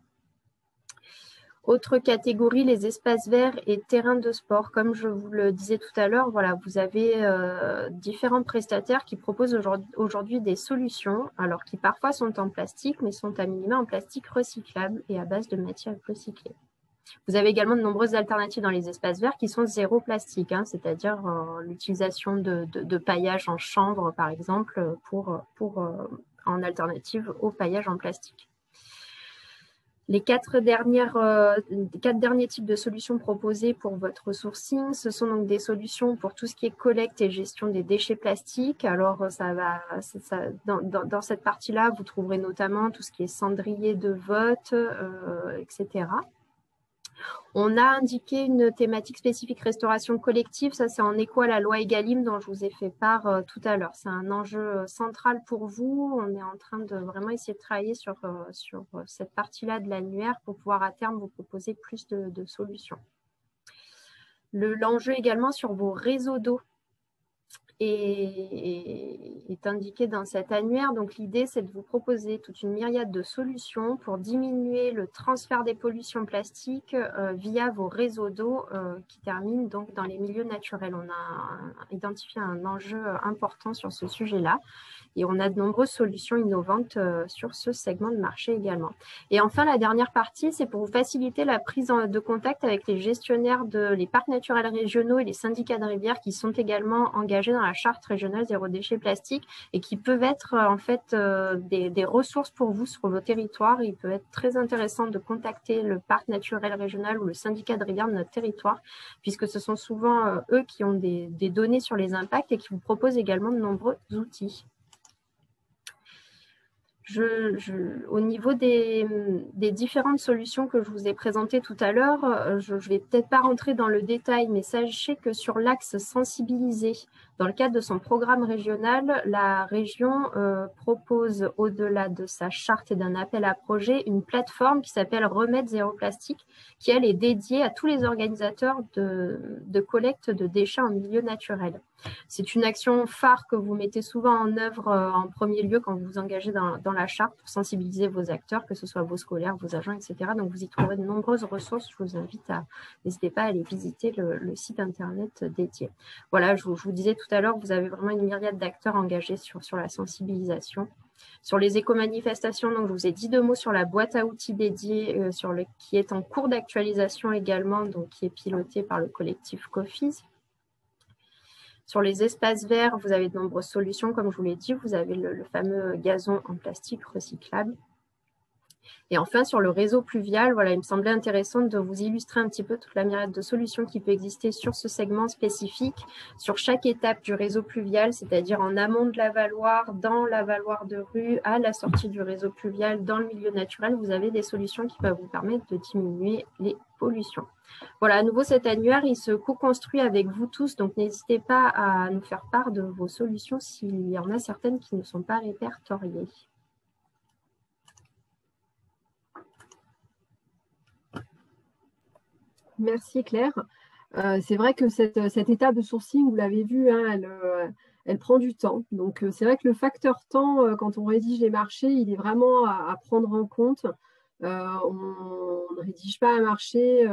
Speaker 1: Autre catégorie, les espaces verts et terrains de sport. Comme je vous le disais tout à l'heure, voilà, vous avez différents prestataires qui proposent aujourd'hui des solutions, alors qui parfois sont en plastique, mais sont à minima en plastique recyclable et à base de matières recyclées. Vous avez également de nombreuses alternatives dans les espaces verts qui sont zéro plastique, c'est-à-dire l'utilisation de paillage en chanvre, par exemple, en alternative au paillage en plastique. Les quatre derniers types de solutions proposées pour votre sourcing, ce sont donc des solutions pour tout ce qui est collecte et gestion des déchets plastiques. Alors, dans cette partie-là, vous trouverez notamment tout ce qui est cendrier de vote, etc. On a indiqué une thématique spécifique restauration collective. Ça, c'est en écho à la loi Egalim dont je vous ai fait part tout à l'heure. C'est un enjeu central pour vous. On est en train de vraiment essayer de travailler sur cette partie-là de l'annuaire pour pouvoir à terme vous proposer plus de solutions. L'enjeu également sur vos réseaux d'eau. est indiqué dans cet annuaire. Donc, l'idée, c'est de vous proposer toute une myriade de solutions pour diminuer le transfert des pollutions plastiques via vos réseaux d'eau qui terminent donc dans les milieux naturels. On a identifié un enjeu important sur ce sujet-là. Et on a de nombreuses solutions innovantes sur ce segment de marché également. Et enfin, la dernière partie, c'est pour vous faciliter la prise de contact avec les gestionnaires les parcs naturels régionaux et les syndicats de rivières qui sont également engagés dans la charte régionale zéro déchet plastique et qui peuvent être en fait des ressources pour vous sur vos territoires. Il peut être très intéressant de contacter le parc naturel régional ou le syndicat de rivières de notre territoire, puisque ce sont souvent eux qui ont des données sur les impacts et qui vous proposent également de nombreux outils. Au niveau des différentes solutions que je vous ai présentées tout à l'heure, je ne vais peut-être pas rentrer dans le détail, mais sachez que sur l'axe sensibiliser, dans le cadre de son programme régional, la région propose, au-delà de sa charte et d'un appel à projet, une plateforme qui s'appelle Remède Zéro Plastique, qui, elle, est dédiée à tous les organisateurs de collecte de déchets en milieu naturel. C'est une action phare que vous mettez souvent en œuvre en premier lieu quand vous vous engagez dans la charte pour sensibiliser vos acteurs, que ce soit vos scolaires, vos agents, etc. Donc, vous y trouverez de nombreuses ressources. Je vous invite n'hésitez pas à aller visiter le site internet dédié. Voilà, je vous disais tout à l'heure, vous avez vraiment une myriade d'acteurs engagés sur la sensibilisation. Sur les éco-manifestations, donc je vous ai dit 2 mots sur la boîte à outils dédiée qui est en cours d'actualisation également, donc qui est pilotée par le collectif COFIS. Sur les espaces verts, vous avez de nombreuses solutions, comme je vous l'ai dit. Vous avez le fameux gazon en plastique recyclable. Et enfin, sur le réseau pluvial, voilà, il me semblait intéressant de vous illustrer un petit peu toute la myriade de solutions qui peut exister sur ce segment spécifique, sur chaque étape du réseau pluvial, c'est-à-dire en amont de l'avaloir, dans l'avaloir de rue, à la sortie du réseau pluvial, dans le milieu naturel, vous avez des solutions qui peuvent vous permettre de diminuer les pollutions. Voilà, à nouveau, cet annuaire, il se co-construit avec vous tous, donc n'hésitez pas à nous faire part de vos solutions s'il y en a certaines qui ne sont pas répertoriées.
Speaker 2: Merci Claire. C'est vrai que cette étape de sourcing, vous l'avez vu, hein, elle prend du temps. Donc, c'est vrai que le facteur temps, quand on rédige les marchés, il est vraiment à prendre en compte. On ne rédige pas un marché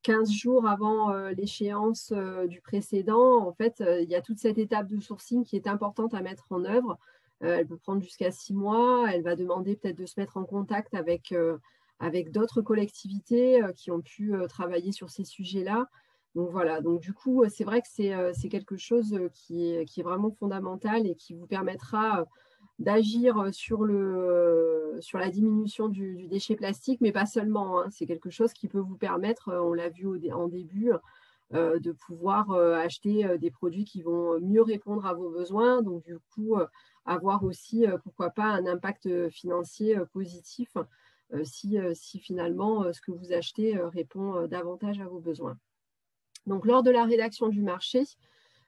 Speaker 2: 15 jours avant l'échéance du précédent. En fait, il y a toute cette étape de sourcing qui est importante à mettre en œuvre. Elle peut prendre jusqu'à 6 mois. Elle va demander peut-être de se mettre en contact avec d'autres collectivités qui ont pu travailler sur ces sujets-là. Donc voilà, donc du coup, c'est vrai que c'est quelque chose qui est vraiment fondamental et qui vous permettra d'agir sur la diminution du déchet plastique, mais pas seulement, hein. C'est quelque chose qui peut vous permettre, on l'a vu en début, de pouvoir acheter des produits qui vont mieux répondre à vos besoins. Donc du coup, avoir aussi, pourquoi pas, un impact financier positif si finalement ce que vous achetez répond davantage à vos besoins. Donc, lors de la rédaction du marché,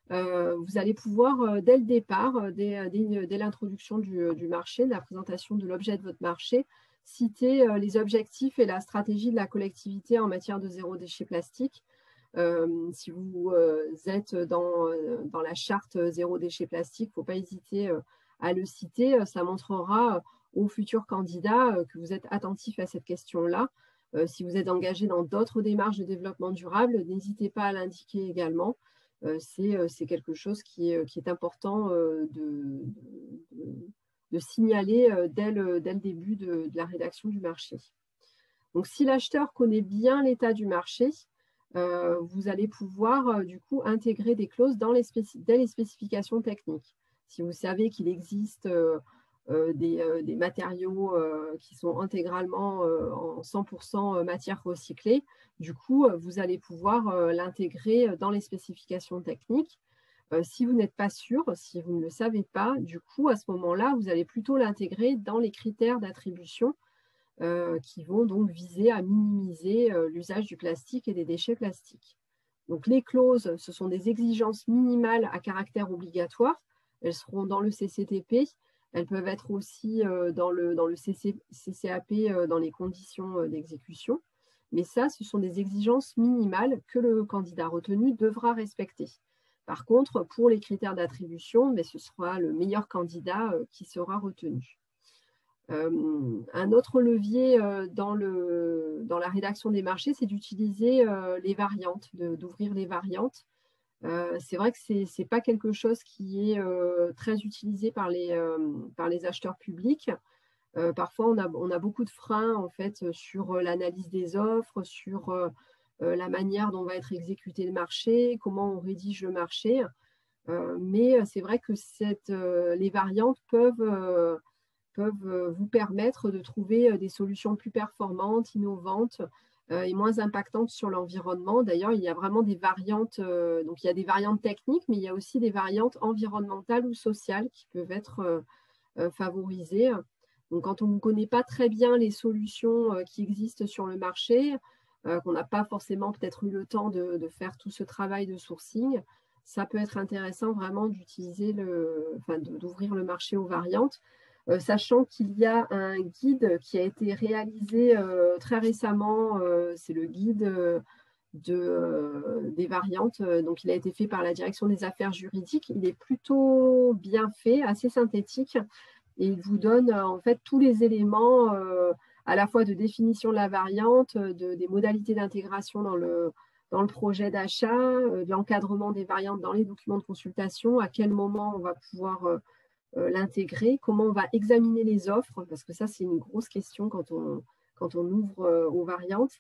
Speaker 2: vous allez pouvoir, dès le départ, dès l'introduction du marché, de la présentation de l'objet de votre marché, citer les objectifs et la stratégie de la collectivité en matière de zéro déchet plastique. Si vous êtes dans la charte zéro déchet plastique, il ne faut pas hésiter à le citer. Ça montrera aux futurs candidats que vous êtes attentifs à cette question-là. Si vous êtes engagé dans d'autres démarches de développement durable, n'hésitez pas à l'indiquer également. C'est quelque chose qui est important de signaler dès le début de la rédaction du marché. Donc, si l'acheteur connaît bien l'état du marché, vous allez pouvoir du coup intégrer des clauses dès les spécifications techniques. Si vous savez qu'il existe des matériaux qui sont intégralement en 100% matière recyclée, du coup, vous allez pouvoir l'intégrer dans les spécifications techniques. Si vous n'êtes pas sûr, si vous ne le savez pas, du coup, à ce moment-là, vous allez plutôt l'intégrer dans les critères d'attribution qui vont donc viser à minimiser l'usage du plastique et des déchets plastiques. Donc, les clauses, ce sont des exigences minimales à caractère obligatoire. Elles seront dans le CCTP. Elles peuvent être aussi dans le CCAP dans les conditions d'exécution. Mais ça, ce sont des exigences minimales que le candidat retenu devra respecter. Par contre, pour les critères d'attribution, ce sera le meilleur candidat qui sera retenu. Un autre levier dans la rédaction des marchés, c'est d'utiliser les variantes, d'ouvrir les variantes. C'est vrai que ce n'est pas quelque chose qui est très utilisé par les acheteurs publics. Parfois, on a beaucoup de freins en fait, sur l'analyse des offres, sur la manière dont va être exécuté le marché, comment on rédige le marché. Mais c'est vrai que les variantes peuvent vous permettre de trouver des solutions plus performantes, innovantes et moins impactantes sur l'environnement. D'ailleurs, il y a vraiment des variantes, donc il y a des variantes techniques, mais il y a aussi des variantes environnementales ou sociales qui peuvent être favorisées. Donc, quand on ne connaît pas très bien les solutions qui existent sur le marché, qu'on n'a pas forcément peut-être eu le temps de faire tout ce travail de sourcing, ça peut être intéressant vraiment d'ouvrir le marché aux variantes. Sachant qu'il y a un guide qui a été réalisé très récemment, c'est le guide des variantes. Donc, il a été fait par la direction des affaires juridiques. Il est plutôt bien fait, assez synthétique, et il vous donne en fait tous les éléments à la fois de définition de la variante, des modalités d'intégration dans le projet d'achat, de l'encadrement des variantes dans les documents de consultation, à quel moment on va pouvoir l'intégrer, comment on va examiner les offres, parce que ça, c'est une grosse question quand on ouvre aux variantes.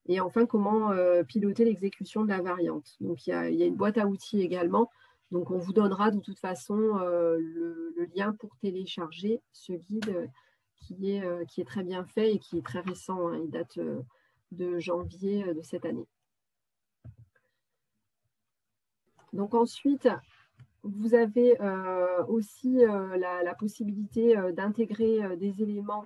Speaker 2: Et enfin, comment piloter l'exécution de la variante. Donc, il y a une boîte à outils également. Donc, on vous donnera de toute façon le lien pour télécharger ce guide qui est très bien fait et qui est très récent, hein. Il date de janvier de cette année. Donc, ensuite, vous avez aussi la possibilité d'intégrer des éléments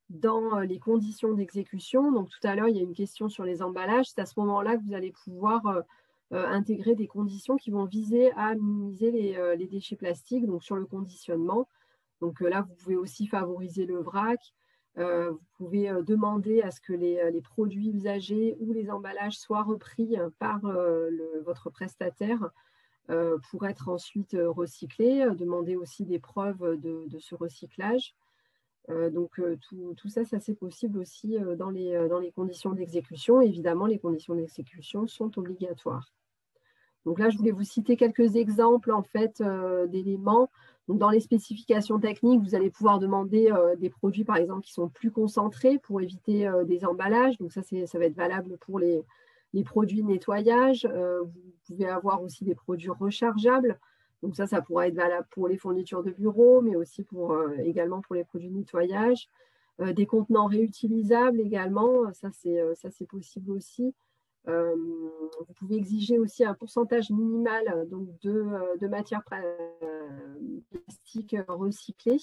Speaker 2: dans les conditions d'exécution. Donc, tout à l'heure, il y a une question sur les emballages. C'est à ce moment-là que vous allez pouvoir intégrer des conditions qui vont viser à minimiser les déchets plastiques, donc sur le conditionnement. Donc là, vous pouvez aussi favoriser le vrac. Vous pouvez demander à ce que les produits usagés ou les emballages soient repris par votre prestataire pour être ensuite recyclés. Demander aussi des preuves de ce recyclage. Donc, tout ça, c'est possible aussi dans les conditions d'exécution. Évidemment, les conditions d'exécution sont obligatoires. Donc là, je voulais vous citer quelques exemples en fait, d'éléments. Donc, dans les spécifications techniques, vous allez pouvoir demander des produits, par exemple, qui sont plus concentrés pour éviter des emballages. Donc, ça va être valable pour les produits de nettoyage. Vous pouvez avoir aussi des produits rechargeables. Donc ça pourra être valable pour les fournitures de bureau, mais aussi également pour les produits de nettoyage. Des contenants réutilisables également, ça c'est possible aussi. Vous pouvez exiger aussi un pourcentage minimal donc, de matières plastiques recyclées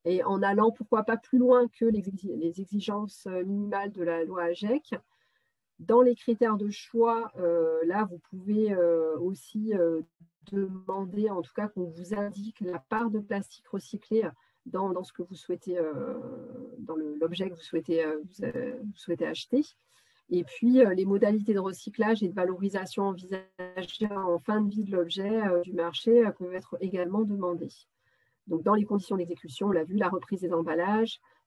Speaker 2: et en allant pourquoi pas plus loin que les exigences minimales de la loi AGEC. Dans les critères de choix, là, vous pouvez aussi demander, en tout cas, qu'on vous indique la part de plastique recyclé dans ce que vous souhaitez, dans l'objet que vous souhaitez acheter. Et puis, les modalités de recyclage et de valorisation envisagées en fin de vie de l'objet du marché peuvent être également demandées. Donc, dans les conditions d'exécution, on l'a vu, la reprise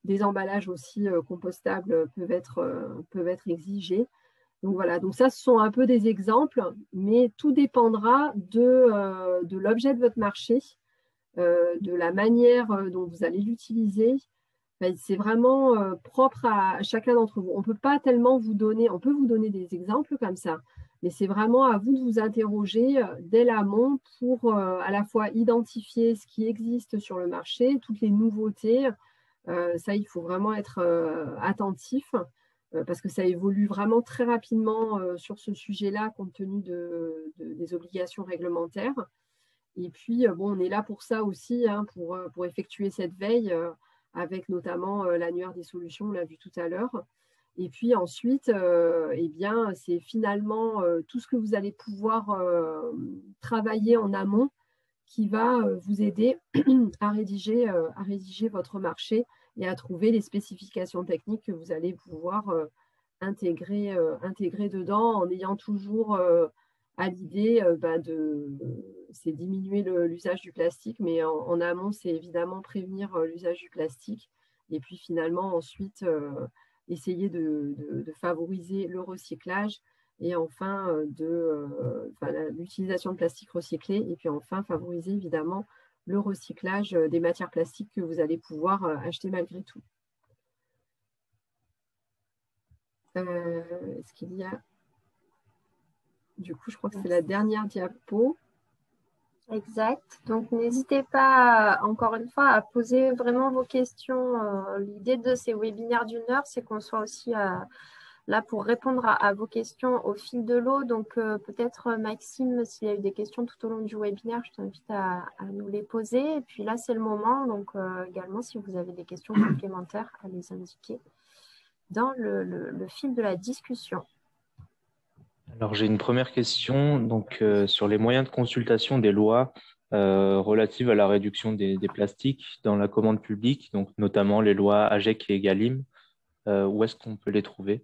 Speaker 2: des emballages aussi compostables peuvent être exigés. Donc voilà, donc ça, ce sont un peu des exemples, mais tout dépendra de l'objet de votre marché, de la manière dont vous allez l'utiliser. C'est vraiment propre à chacun d'entre vous. On ne peut pas tellement vous donner, on peut vous donner des exemples comme ça, mais c'est vraiment à vous de vous interroger dès l'amont pour à la fois identifier ce qui existe sur le marché, toutes les nouveautés. Ça, il faut vraiment être attentif parce que ça évolue vraiment très rapidement sur ce sujet-là compte tenu des obligations réglementaires. Et puis, bon, on est là pour ça aussi, hein, pour effectuer cette veille avec notamment l'annuaire des solutions, on l'a vu tout à l'heure. Et puis ensuite, eh bien, c'est finalement tout ce que vous allez pouvoir travailler en amont qui va vous aider à rédiger votre marché et à trouver les spécifications techniques que vous allez pouvoir intégrer dedans en ayant toujours à l'idée c'est diminuer l'usage du plastique, mais en amont, c'est évidemment prévenir l'usage du plastique. Et puis finalement, ensuite, essayer de favoriser le recyclage et enfin l'utilisation de plastique recyclé. Et puis enfin, favoriser évidemment le recyclage des matières plastiques que vous allez pouvoir acheter malgré tout. Est-ce qu'il y a... Du coup, je crois que c'est la dernière diapo.
Speaker 1: Exact. Donc, n'hésitez pas, encore une fois, à poser vraiment vos questions. L'idée de ces webinaires d'1 heure, c'est qu'on soit aussi là pour répondre à vos questions au fil de l'eau. Donc, peut-être, Maxime, s'il y a eu des questions tout au long du webinaire, je t'invite à nous les poser. Et puis là, c'est le moment. Donc, également, si vous avez des questions complémentaires, à les indiquer dans le fil de la discussion.
Speaker 3: Alors, j'ai une première question donc, sur les moyens de consultation des lois relatives à la réduction des plastiques dans la commande publique, donc notamment les lois AGEC et EGalim. Où est-ce qu'on peut les trouver?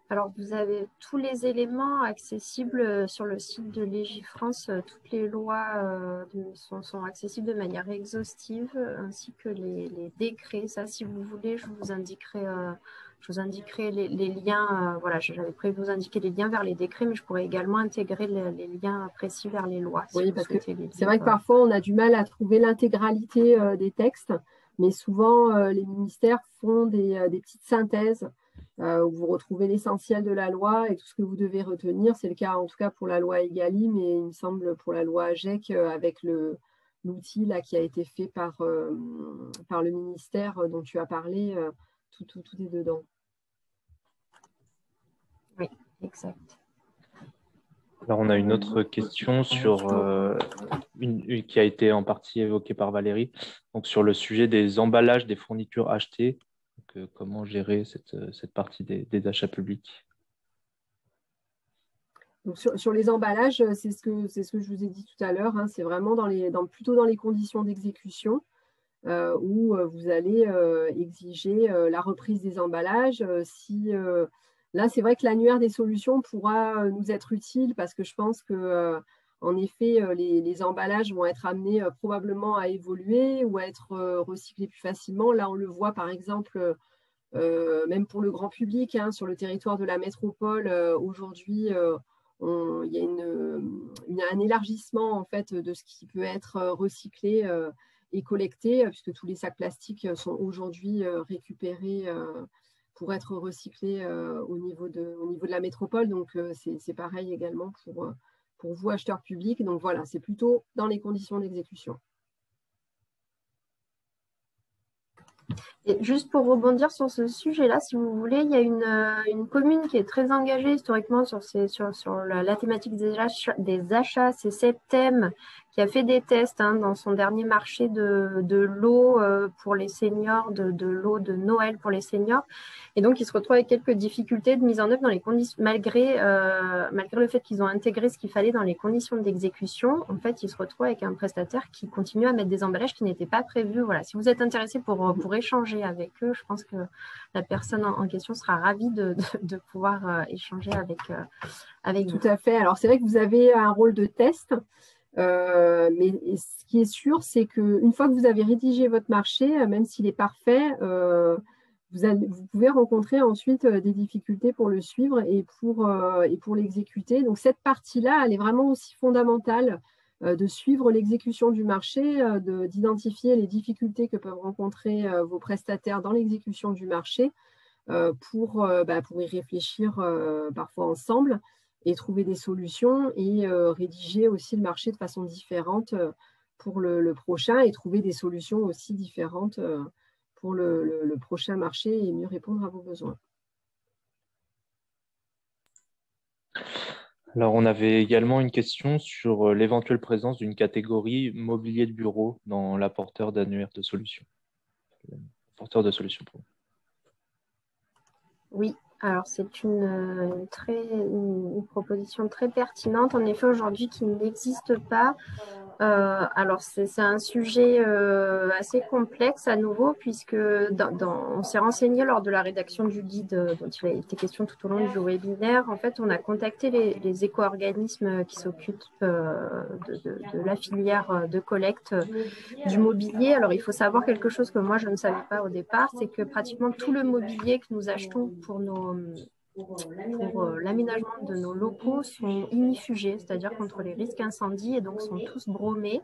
Speaker 1: Alors, vous avez tous les éléments accessibles sur le site de Légifrance. Toutes les lois sont accessibles de manière exhaustive, ainsi que les décrets. Ça, si vous voulez, je vous indiquerai les liens. Voilà, j'avais prévu de vous indiquer les liens vers les décrets, mais je pourrais également intégrer les liens précis vers les lois.
Speaker 2: Oui, parce que c'est vrai que parfois, on a du mal à trouver l'intégralité des textes, mais souvent, les ministères font des petites synthèses où vous retrouvez l'essentiel de la loi et tout ce que vous devez retenir. C'est le cas en tout cas pour la loi EGalim, mais il me semble pour la loi AGEC avec l'outil qui a été fait par le ministère dont tu as parlé, tout est dedans.
Speaker 1: Oui, exact.
Speaker 3: Alors, on a une autre question sur qui a été en partie évoquée par Valérie, donc sur le sujet des emballages des fournitures achetées. Donc, comment gérer cette partie des achats publics?
Speaker 2: Donc sur les emballages, c'est ce que je vous ai dit tout à l'heure, hein, c'est vraiment plutôt dans les conditions d'exécution où vous allez exiger la reprise des emballages. Là, c'est vrai que l'annuaire des solutions pourra nous être utile parce que je pense que en effet, les emballages vont être amenés probablement à évoluer ou à être recyclés plus facilement. Là, on le voit par exemple, même pour le grand public, hein, sur le territoire de la métropole, aujourd'hui, il y a un élargissement en fait de ce qui peut être recyclé et collecté, puisque tous les sacs plastiques sont aujourd'hui récupérés pour être recyclés au niveau de la métropole. Donc, c'est pareil également pour vous, acheteurs publics. Donc, voilà, c'est plutôt dans les conditions d'exécution.
Speaker 1: Et juste pour rebondir sur ce sujet-là, si vous voulez, il y a une commune qui est très engagée historiquement sur la thématique des achats. C'est Septem qui a fait des tests dans son dernier marché de l'eau pour les seniors, de l'eau de Noël pour les seniors. Et donc, ils se retrouvent avec quelques difficultés de mise en œuvre dans les conditions, malgré le fait qu'ils ont intégré ce qu'il fallait dans les conditions d'exécution. En fait, ils se retrouvent avec un prestataire qui continue à mettre des emballages qui n'étaient pas prévus. Voilà. Si vous êtes intéressé pour échanger avec eux, je pense que la personne en question sera ravie de pouvoir échanger avec vous.
Speaker 2: Tout à fait. Alors, c'est vrai que vous avez un rôle de test. Mais ce qui est sûr, c'est qu'une fois que vous avez rédigé votre marché, même s'il est parfait, vous pouvez rencontrer ensuite des difficultés pour le suivre et pour l'exécuter. Donc, cette partie-là, elle est vraiment aussi fondamentale de suivre l'exécution du marché, d'identifier les difficultés que peuvent rencontrer vos prestataires dans l'exécution du marché pour y réfléchir parfois ensemble et trouver des solutions et rédiger aussi le marché de façon différente pour le prochain et trouver des solutions aussi différentes pour le prochain marché et mieux répondre à vos besoins.
Speaker 3: Alors, on avait également une question sur l'éventuelle présence d'une catégorie mobilier de bureau dans l'apporteur d'annuaire de solutions. Apporteur de solutions.
Speaker 1: Oui, alors c'est une proposition très pertinente, en effet, aujourd'hui, qui n'existe pas. Alors, c'est un sujet assez complexe à nouveau, puisque on s'est renseigné lors de la rédaction du guide dont il a été question tout au long du webinaire. En fait, on a contacté les éco-organismes qui s'occupent de la filière de collecte du mobilier. Alors, il faut savoir quelque chose que moi, je ne savais pas au départ, c'est que pratiquement tout le mobilier que nous achetons pour l'aménagement de nos locaux sont ignifugés, c'est-à-dire contre les risques incendies, et donc sont tous bromés,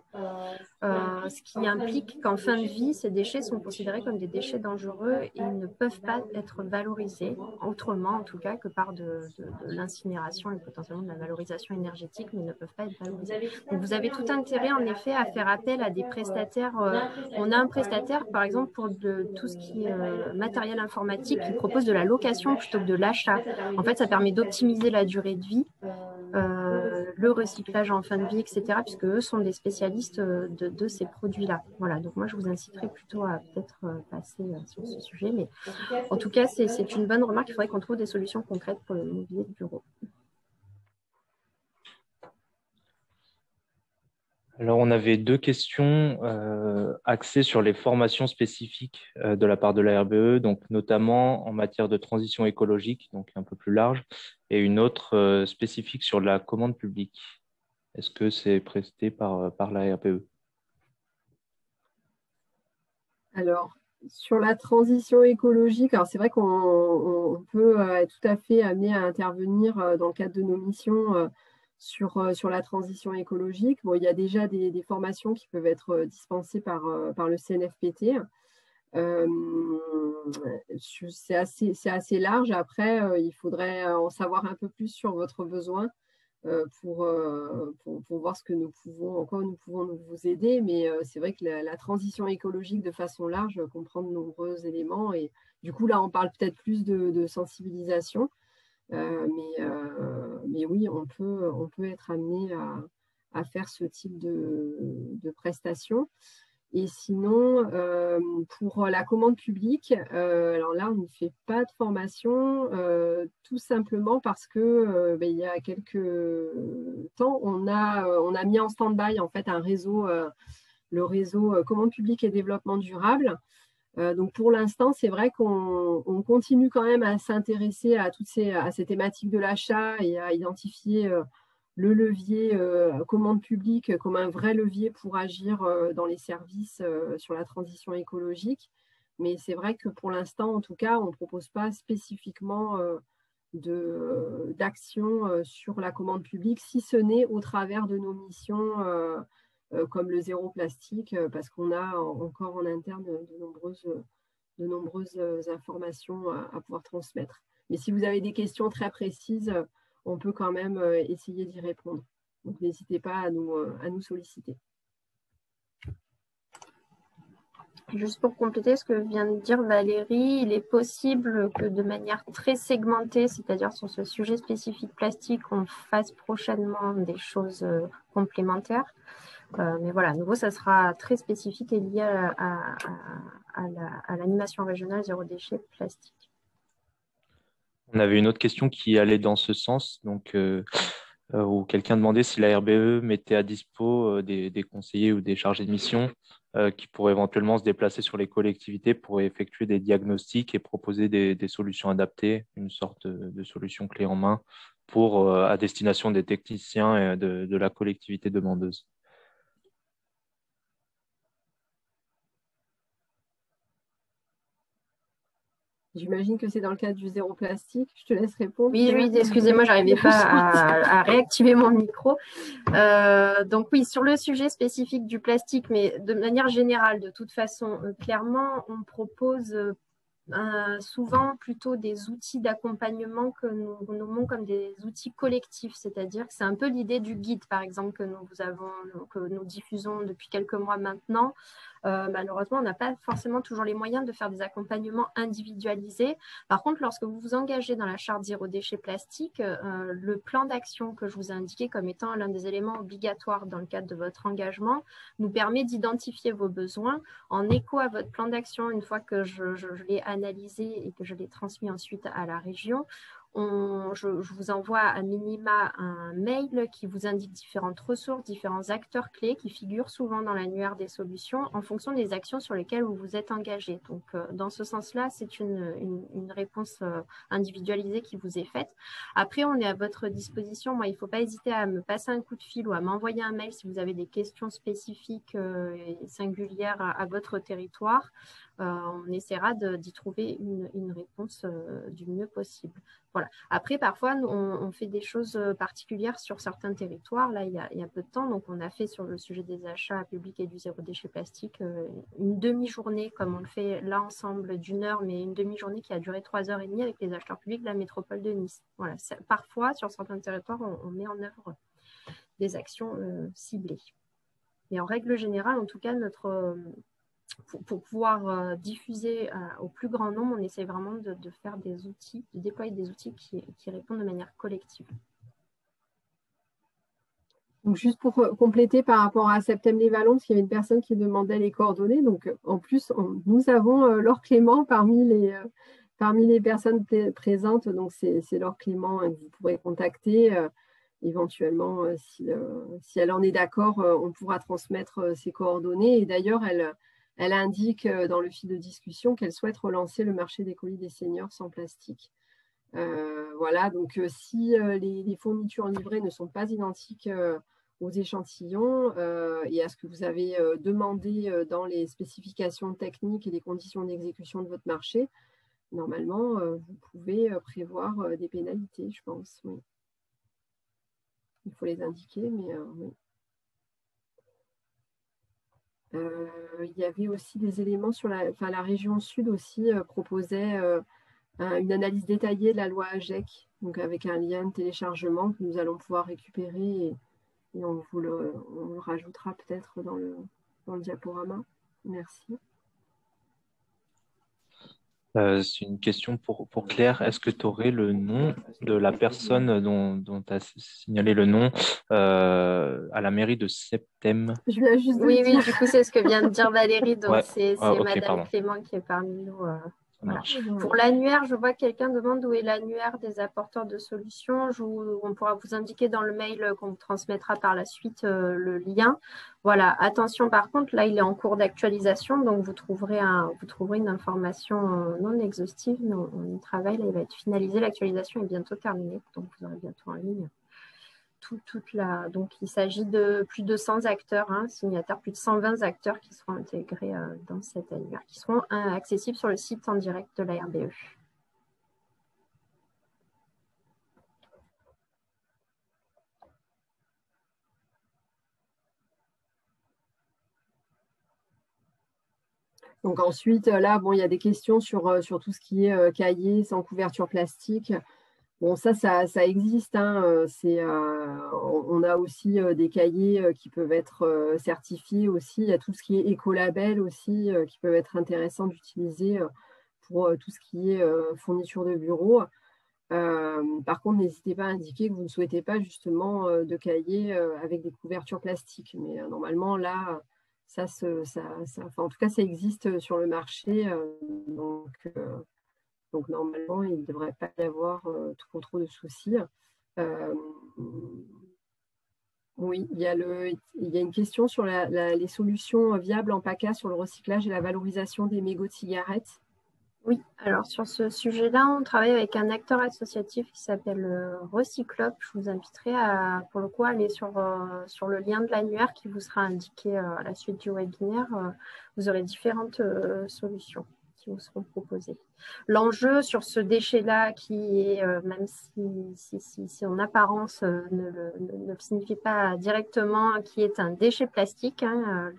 Speaker 1: ce qui implique qu'en fin de vie, ces déchets sont considérés comme des déchets dangereux et ils ne peuvent pas être valorisés autrement, en tout cas, que par de l'incinération et potentiellement de la valorisation énergétique, mais ils ne peuvent pas être valorisés. Donc vous avez tout intérêt, en effet, à faire appel à des prestataires. On a un prestataire, par exemple, pour tout ce qui est matériel informatique, qui propose de la location plutôt que de l'achat. En fait, ça permet d'optimiser la durée de vie, le recyclage en fin de vie, etc., puisque eux sont des spécialistes de ces produits-là. Voilà, donc moi, je vous inciterai plutôt à peut-être passer sur ce sujet. Mais en tout cas, c'est une bonne remarque. Il faudrait qu'on trouve des solutions concrètes pour le mobilier de bureau.
Speaker 3: Alors, on avait deux questions axées sur les formations spécifiques de la part de la RBE, donc notamment en matière de transition écologique, donc un peu plus large, et une autre spécifique sur la commande publique. Est-ce que c'est presté par la RBE?
Speaker 2: Alors, sur la transition écologique, alors c'est vrai qu'on peut être tout à fait amené à intervenir dans le cadre de nos missions sur la transition écologique. Bon, il y a déjà des formations qui peuvent être dispensées par le CNFPT. C'est assez large. Après, il faudrait en savoir un peu plus sur votre besoin pour voir ce que nous pouvons vous aider. Mais c'est vrai que la transition écologique de façon large comprend de nombreux éléments. Et du coup, là, on parle peut-être plus de sensibilisation. Mais oui, on peut être amené à faire ce type de prestations. Et sinon, pour la commande publique, alors là, on ne fait pas de formation, tout simplement parce que il y a quelques temps, on a mis en stand-by en fait un réseau, le réseau commande publique et développement durable. Donc pour l'instant, c'est vrai qu'on continue quand même à s'intéresser à ces thématiques de l'achat et à identifier le levier commande publique comme un vrai levier pour agir dans les services sur la transition écologique. Mais c'est vrai que pour l'instant, en tout cas, on ne propose pas spécifiquement d'action sur la commande publique, si ce n'est au travers de nos missions comme le zéro plastique, parce qu'on a encore en interne de nombreuses informations à pouvoir transmettre. Mais si vous avez des questions très précises, on peut quand même essayer d'y répondre. Donc, n'hésitez pas à nous solliciter.
Speaker 1: Juste pour compléter ce que vient de dire Valérie, il est possible que de manière très segmentée, c'est-à-dire sur ce sujet spécifique plastique, on fasse prochainement des choses complémentaires. Mais voilà, à nouveau, ça sera très spécifique et lié à l'animation régionale zéro déchet plastique.
Speaker 3: On avait une autre question qui allait dans ce sens, donc où quelqu'un demandait si la RBE mettait à dispo des conseillers ou des chargés de mission qui pourraient éventuellement se déplacer sur les collectivités pour effectuer des diagnostics et proposer des solutions adaptées, une sorte de solution clé en main à destination des techniciens et de la collectivité demandeuse.
Speaker 2: J'imagine que c'est dans le cadre du zéro plastique. Je te laisse répondre.
Speaker 1: Oui, excusez-moi, je n'arrivais pas à réactiver mon micro. Donc oui, sur le sujet spécifique du plastique, mais de manière générale, de toute façon, clairement, on propose souvent plutôt des outils d'accompagnement que nous nommons comme des outils collectifs, c'est-à-dire que c'est un peu l'idée du guide, par exemple, que nous diffusons depuis quelques mois maintenant. Malheureusement, on n'a pas forcément toujours les moyens de faire des accompagnements individualisés. Par contre, lorsque vous vous engagez dans la charte zéro déchet plastique, le plan d'action que je vous ai indiqué comme étant l'un des éléments obligatoires dans le cadre de votre engagement nous permet d'identifier vos besoins en écho à votre plan d'action. Une fois que je l'ai analysé et que je l'ai transmis ensuite à la région, je vous envoie à minima un mail qui vous indique différentes ressources, différents acteurs clés qui figurent souvent dans l'annuaire des solutions en fonction des actions sur lesquelles vous vous êtes engagé. Donc, dans ce sens-là, c'est une réponse individualisée qui vous est faite. Après, on est à votre disposition. Moi, il ne faut pas hésiter à me passer un coup de fil ou à m'envoyer un mail si vous avez des questions spécifiques et singulières à votre territoire. On essaiera d'y trouver une réponse du mieux possible. Voilà. Après, parfois, on fait des choses particulières sur certains territoires. Là, il y a peu de temps, donc on a fait sur le sujet des achats publics et du zéro déchet plastique une demi-journée, comme on le fait là ensemble d'une heure, mais une demi-journée qui a duré 3h30 avec les acheteurs publics de la métropole de Nice. Voilà. Parfois, sur certains territoires, on met en œuvre des actions ciblées. Mais en règle générale, en tout cas, pour pouvoir diffuser au plus grand nombre, on essaie vraiment de faire des outils, de déployer des outils qui répondent de manière collective.
Speaker 2: Donc, juste pour compléter par rapport à Septem-les-Vallons, parce qu'il y avait une personne qui demandait les coordonnées. Donc, en plus, nous avons Laure Clément parmi les personnes présentes. Donc, c'est Laure Clément que vous pourrez contacter. Éventuellement, si elle en est d'accord, on pourra transmettre ses coordonnées. Et d'ailleurs, elle indique dans le fil de discussion qu'elle souhaite relancer le marché des colis des seniors sans plastique. Voilà, donc si les fournitures livrées ne sont pas identiques aux échantillons et à ce que vous avez demandé dans les spécifications techniques et les conditions d'exécution de votre marché, normalement, vous pouvez prévoir des pénalités, je pense. Oui. Il faut les indiquer, mais oui. Il y avait aussi des éléments sur la région sud aussi proposait une analyse détaillée de la loi AGEC, donc avec un lien de téléchargement que nous allons pouvoir récupérer et on le rajoutera peut-être dans le diaporama. Merci.
Speaker 3: C'est une question pour Claire. Est-ce que tu aurais le nom de la personne dont tu as signalé le nom à la mairie de Septem?
Speaker 1: Oui, du coup, c'est ce que vient de dire Valérie. Donc,
Speaker 3: ouais.
Speaker 1: c'est
Speaker 3: Okay,
Speaker 1: Madame
Speaker 3: pardon.
Speaker 1: Clément qui est parmi nous. Voilà.
Speaker 3: Marche.
Speaker 1: Pour l'annuaire, je vois que quelqu'un demande où est l'annuaire des apporteurs de solutions. On pourra vous indiquer dans le mail qu'on vous transmettra par la suite le lien. Voilà, attention par contre, là il est en cours d'actualisation, donc vous trouverez une information non exhaustive, mais on y travaille, là il va être finalisé, l'actualisation est bientôt terminée, donc vous aurez bientôt en ligne. Donc, il s'agit de plus de 100 acteurs, signataires, plus de 120 acteurs qui seront intégrés dans cet annuaire, qui seront accessibles sur le site en direct de la RBE.
Speaker 2: Donc ensuite, là, bon, il y a des questions sur tout ce qui est cahier sans couverture plastique. Bon, ça existe. On a aussi des cahiers qui peuvent être certifiés aussi. Il y a tout ce qui est écolabel aussi qui peuvent être intéressants d'utiliser pour tout ce qui est fourniture de bureau. Par contre, n'hésitez pas à indiquer que vous ne souhaitez pas justement de cahiers avec des couvertures plastiques. Mais normalement, là, en tout cas, ça existe sur le marché. Donc, normalement, il ne devrait pas y avoir trop de soucis. Oui, il y a une question sur les solutions viables en PACA sur le recyclage et la valorisation des mégots de cigarettes.
Speaker 1: Oui, alors sur ce sujet-là, on travaille avec un acteur associatif qui s'appelle Recyclope. Je vous inviterai à, pour le coup, aller sur le lien de l'annuaire qui vous sera indiqué à la suite du webinaire. Vous aurez différentes solutions qui vous seront proposées. L'enjeu sur ce déchet-là, qui est, même si en apparence ne signifie pas directement qui est un déchet plastique,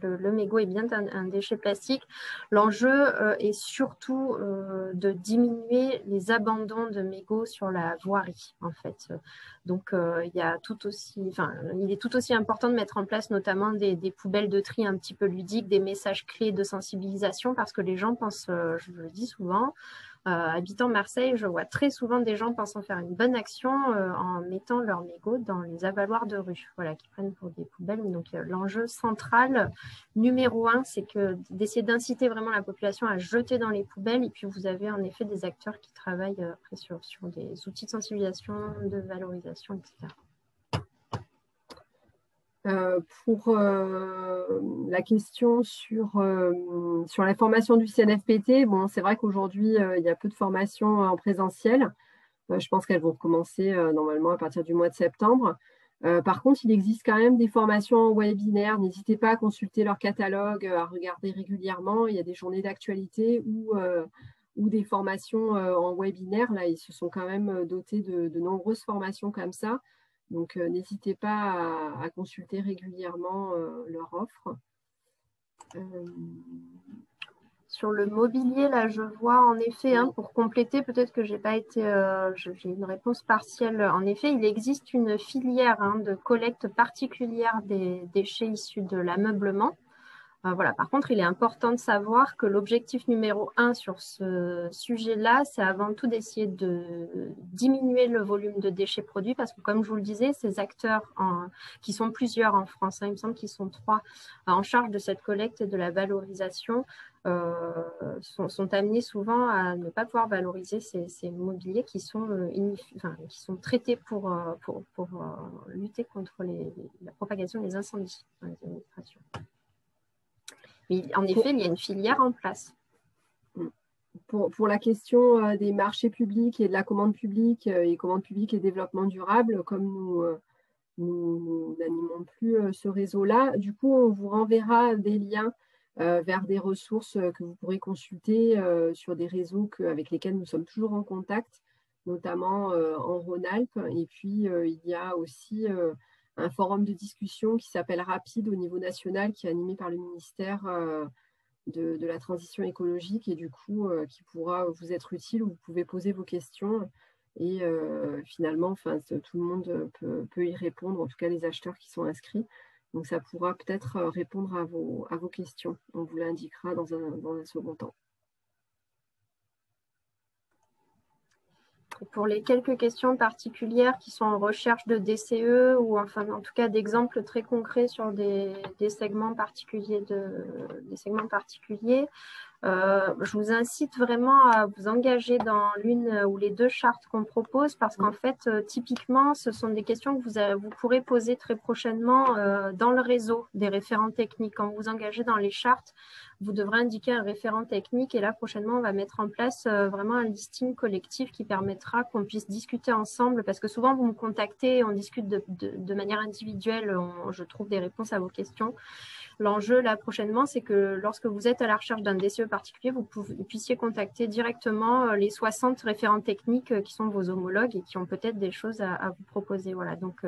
Speaker 1: le mégot est bien un déchet plastique, l'enjeu est surtout de diminuer les abandons de mégots sur la voirie, en fait. Donc, il est tout aussi important de mettre en place notamment des poubelles de tri un petit peu ludiques, des messages clés de sensibilisation, parce que les gens pensent, je le dis souvent, Habitant Marseille, je vois très souvent des gens pensant faire une bonne action en mettant leurs mégots dans les avaloirs de rue, voilà, qui prennent pour des poubelles. Donc l'enjeu central numéro 1, c'est d'essayer d'inciter vraiment la population à jeter dans les poubelles. Et puis vous avez en effet des acteurs qui travaillent après sur des outils de sensibilisation, de valorisation, etc.
Speaker 2: Pour la question sur la formation du CNFPT, bon, c'est vrai qu'aujourd'hui, il y a peu de formations en présentiel. Je pense qu'elles vont recommencer normalement à partir du mois de septembre. Par contre, il existe quand même des formations en webinaire. N'hésitez pas à consulter leur catalogue, à regarder régulièrement. Il y a des journées d'actualité ou des formations en webinaire. Là, ils se sont quand même dotés de nombreuses formations comme ça. Donc, n'hésitez pas à consulter régulièrement leur offre.
Speaker 1: Sur le mobilier, là, je vois en effet, pour compléter, peut-être que j'ai pas été, j'ai une réponse partielle. En effet, il existe une filière de collecte particulière des déchets issus de l'ameublement. Voilà. Par contre, il est important de savoir que l'objectif numéro 1 sur ce sujet-là, c'est avant tout d'essayer de diminuer le volume de déchets produits parce que, comme je vous le disais, ces acteurs, qui sont plusieurs en France, il me semble qu'ils sont 3 en charge de cette collecte et de la valorisation, sont amenés souvent à ne pas pouvoir valoriser ces mobiliers qui sont traités pour lutter contre la propagation des incendies dans les administrations. Mais en effet, il y a une filière en place.
Speaker 2: Pour la question des marchés publics et de la commande publique et développement durable, comme nous n'animons plus ce réseau-là, du coup, on vous renverra des liens vers des ressources que vous pourrez consulter sur des réseaux avec lesquels nous sommes toujours en contact, notamment en Rhône-Alpes. Et puis, il y a aussi un forum de discussion qui s'appelle Rapide au niveau national, qui est animé par le ministère de la transition écologique et du coup, qui pourra vous être utile, où vous pouvez poser vos questions. Et finalement, tout le monde peut y répondre, en tout cas les acheteurs qui sont inscrits. Donc, ça pourra peut-être répondre à vos questions. On vous l'indiquera dans un second temps.
Speaker 1: Pour les quelques questions particulières qui sont en recherche de DCE ou en tout cas d'exemples très concrets sur des segments particuliers, je vous incite vraiment à vous engager dans l'une ou les 2 chartes qu'on propose parce qu'en fait, typiquement, ce sont des questions que vous pourrez poser très prochainement dans le réseau des référents techniques. Quand vous vous engagez dans les chartes, vous devrez indiquer un référent technique et là, prochainement, on va mettre en place vraiment un listing collectif qui permettra qu'on puisse discuter ensemble parce que souvent, vous me contactez, on discute de manière individuelle, je trouve des réponses à vos questions. L'enjeu, là, prochainement, c'est que lorsque vous êtes à la recherche d'un DCE particulier, vous puissiez contacter directement les 60 référents techniques qui sont vos homologues et qui ont peut-être des choses à vous proposer. Voilà. Donc,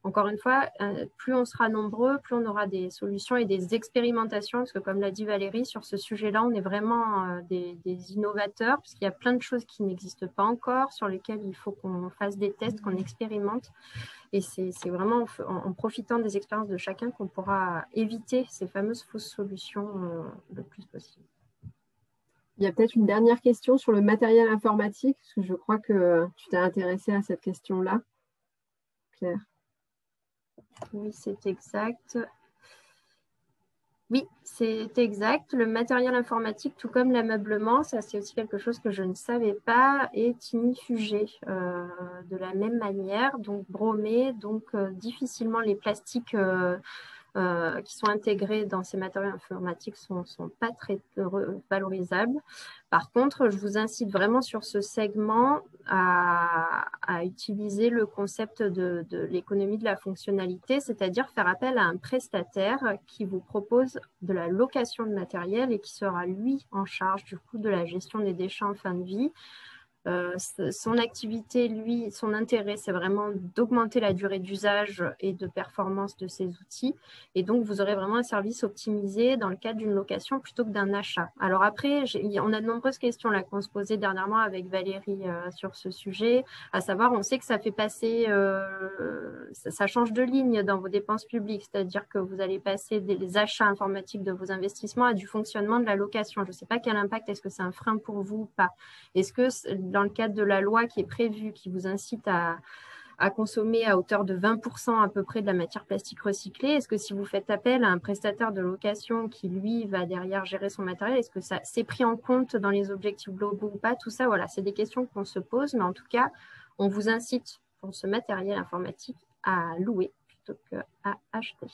Speaker 1: encore une fois, plus on sera nombreux, plus on aura des solutions et des expérimentations, parce que comme l'a dit Valérie, sur ce sujet-là, on est vraiment des innovateurs, parce qu'il y a plein de choses qui n'existent pas encore, sur lesquelles il faut qu'on fasse des tests, qu'on expérimente. Et c'est vraiment en profitant des expériences de chacun qu'on pourra éviter ces fameuses fausses solutions le plus possible.
Speaker 2: Il y a peut-être une dernière question sur le matériel informatique, parce que je crois que tu t'es intéressée à cette question-là, Claire.
Speaker 1: Oui, c'est exact. Oui, c'est exact. Le matériel informatique, tout comme l'ameublement, ça c'est aussi quelque chose que je ne savais pas, est ignifugé de la même manière, donc bromé, donc difficilement les plastiques qui sont intégrés dans ces matériaux informatiques sont pas très valorisables. Par contre, je vous incite vraiment sur ce segment à utiliser le concept de l'économie de la fonctionnalité, c'est-à-dire faire appel à un prestataire qui vous propose de la location de matériel et qui sera lui en charge du coup de la gestion des déchets en fin de vie. Son activité, lui, son intérêt, c'est vraiment d'augmenter la durée d'usage et de performance de ces outils. Et donc, vous aurez vraiment un service optimisé dans le cadre d'une location plutôt que d'un achat. Alors après, on a de nombreuses questions là qu'on se posait dernièrement avec Valérie sur ce sujet, à savoir, on sait que ça fait passer, ça change de ligne dans vos dépenses publiques, c'est-à-dire que vous allez passer des achats informatiques de vos investissements à du fonctionnement de la location. Je ne sais pas quel impact, est-ce que c'est un frein pour vous ou pas? Est-ce que dans le cadre de la loi qui est prévue, qui vous incite à consommer à hauteur de 20% à peu près de la matière plastique recyclée, est-ce que si vous faites appel à un prestataire de location qui, lui, va derrière gérer son matériel, est-ce que ça c'est pris en compte dans les objectifs globaux ou pas? Tout ça, voilà, c'est des questions qu'on se pose, mais en tout cas, on vous incite pour ce matériel informatique à louer plutôt qu'à acheter.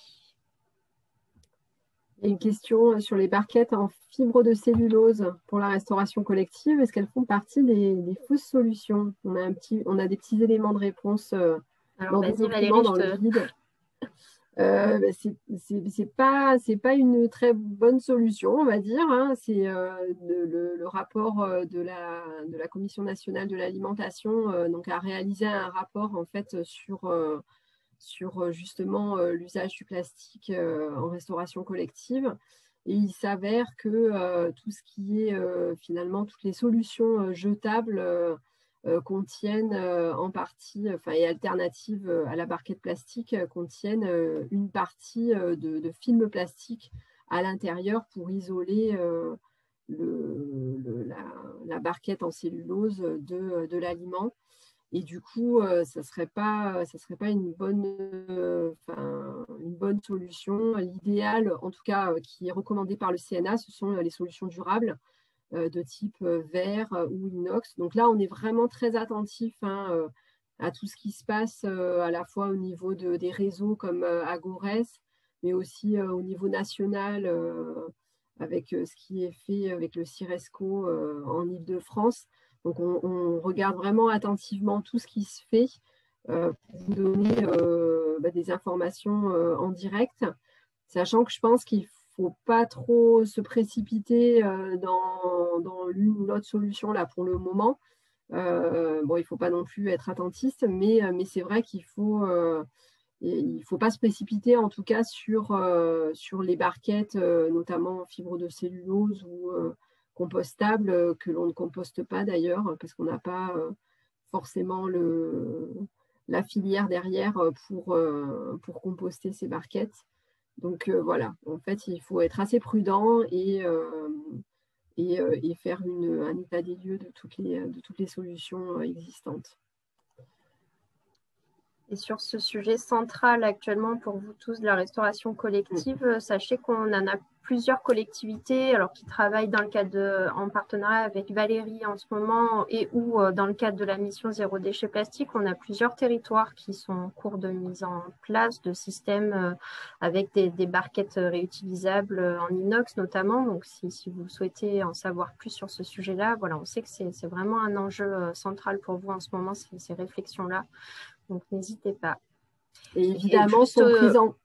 Speaker 2: Il y a une question sur les barquettes en fibre de cellulose pour la restauration collective. Est-ce qu'elles font partie des fausses solutions? On a des petits éléments de réponse
Speaker 1: Alors, vas-y, Valérie,
Speaker 2: dans le guide. C'est pas une très bonne solution, on va dire. Hein. C'est le rapport de la Commission nationale de l'alimentation donc a réalisé un rapport en fait sur justement l'usage du plastique en restauration collective. Et il s'avère que tout ce qui est finalement toutes les solutions jetables contiennent en partie, et alternatives à la barquette plastique, contiennent une partie de film plastique à l'intérieur pour isoler la barquette en cellulose de l'aliment. Et du coup, ça serait pas une bonne solution. L'idéal, en tout cas, qui est recommandé par le CNA, ce sont les solutions durables de type verre ou inox. Donc là, on est vraiment très attentif à tout ce qui se passe à la fois au niveau des réseaux comme Agores, mais aussi au niveau national avec ce qui est fait avec le CIRESCO en Île-de-France. Donc, on regarde vraiment attentivement tout ce qui se fait pour vous donner des informations en direct, sachant que je pense qu'il ne faut pas trop se précipiter dans l'une ou l'autre solution là pour le moment. Il ne faut pas non plus être attentiste, mais c'est vrai qu'il faut pas se précipiter en tout cas sur les barquettes, notamment en fibre de cellulose ou compostables, que l'on ne composte pas d'ailleurs, parce qu'on n'a pas forcément la filière derrière pour composter ces barquettes. Donc voilà, en fait, il faut être assez prudent et faire un état des lieux de toutes les solutions existantes.
Speaker 1: Et sur ce sujet central actuellement pour vous tous de la restauration collective, sachez qu'on en a plusieurs collectivités qui travaillent dans le cadre en partenariat avec Valérie en ce moment et ou dans le cadre de la mission Zéro déchet plastique. On a plusieurs territoires qui sont en cours de mise en place de systèmes avec des barquettes réutilisables en inox notamment. Donc si vous souhaitez en savoir plus sur ce sujet-là, voilà, on sait que c'est vraiment un enjeu central pour vous en ce moment, ces réflexions-là. Donc, n'hésitez pas.
Speaker 2: Et évidemment, sont prises en...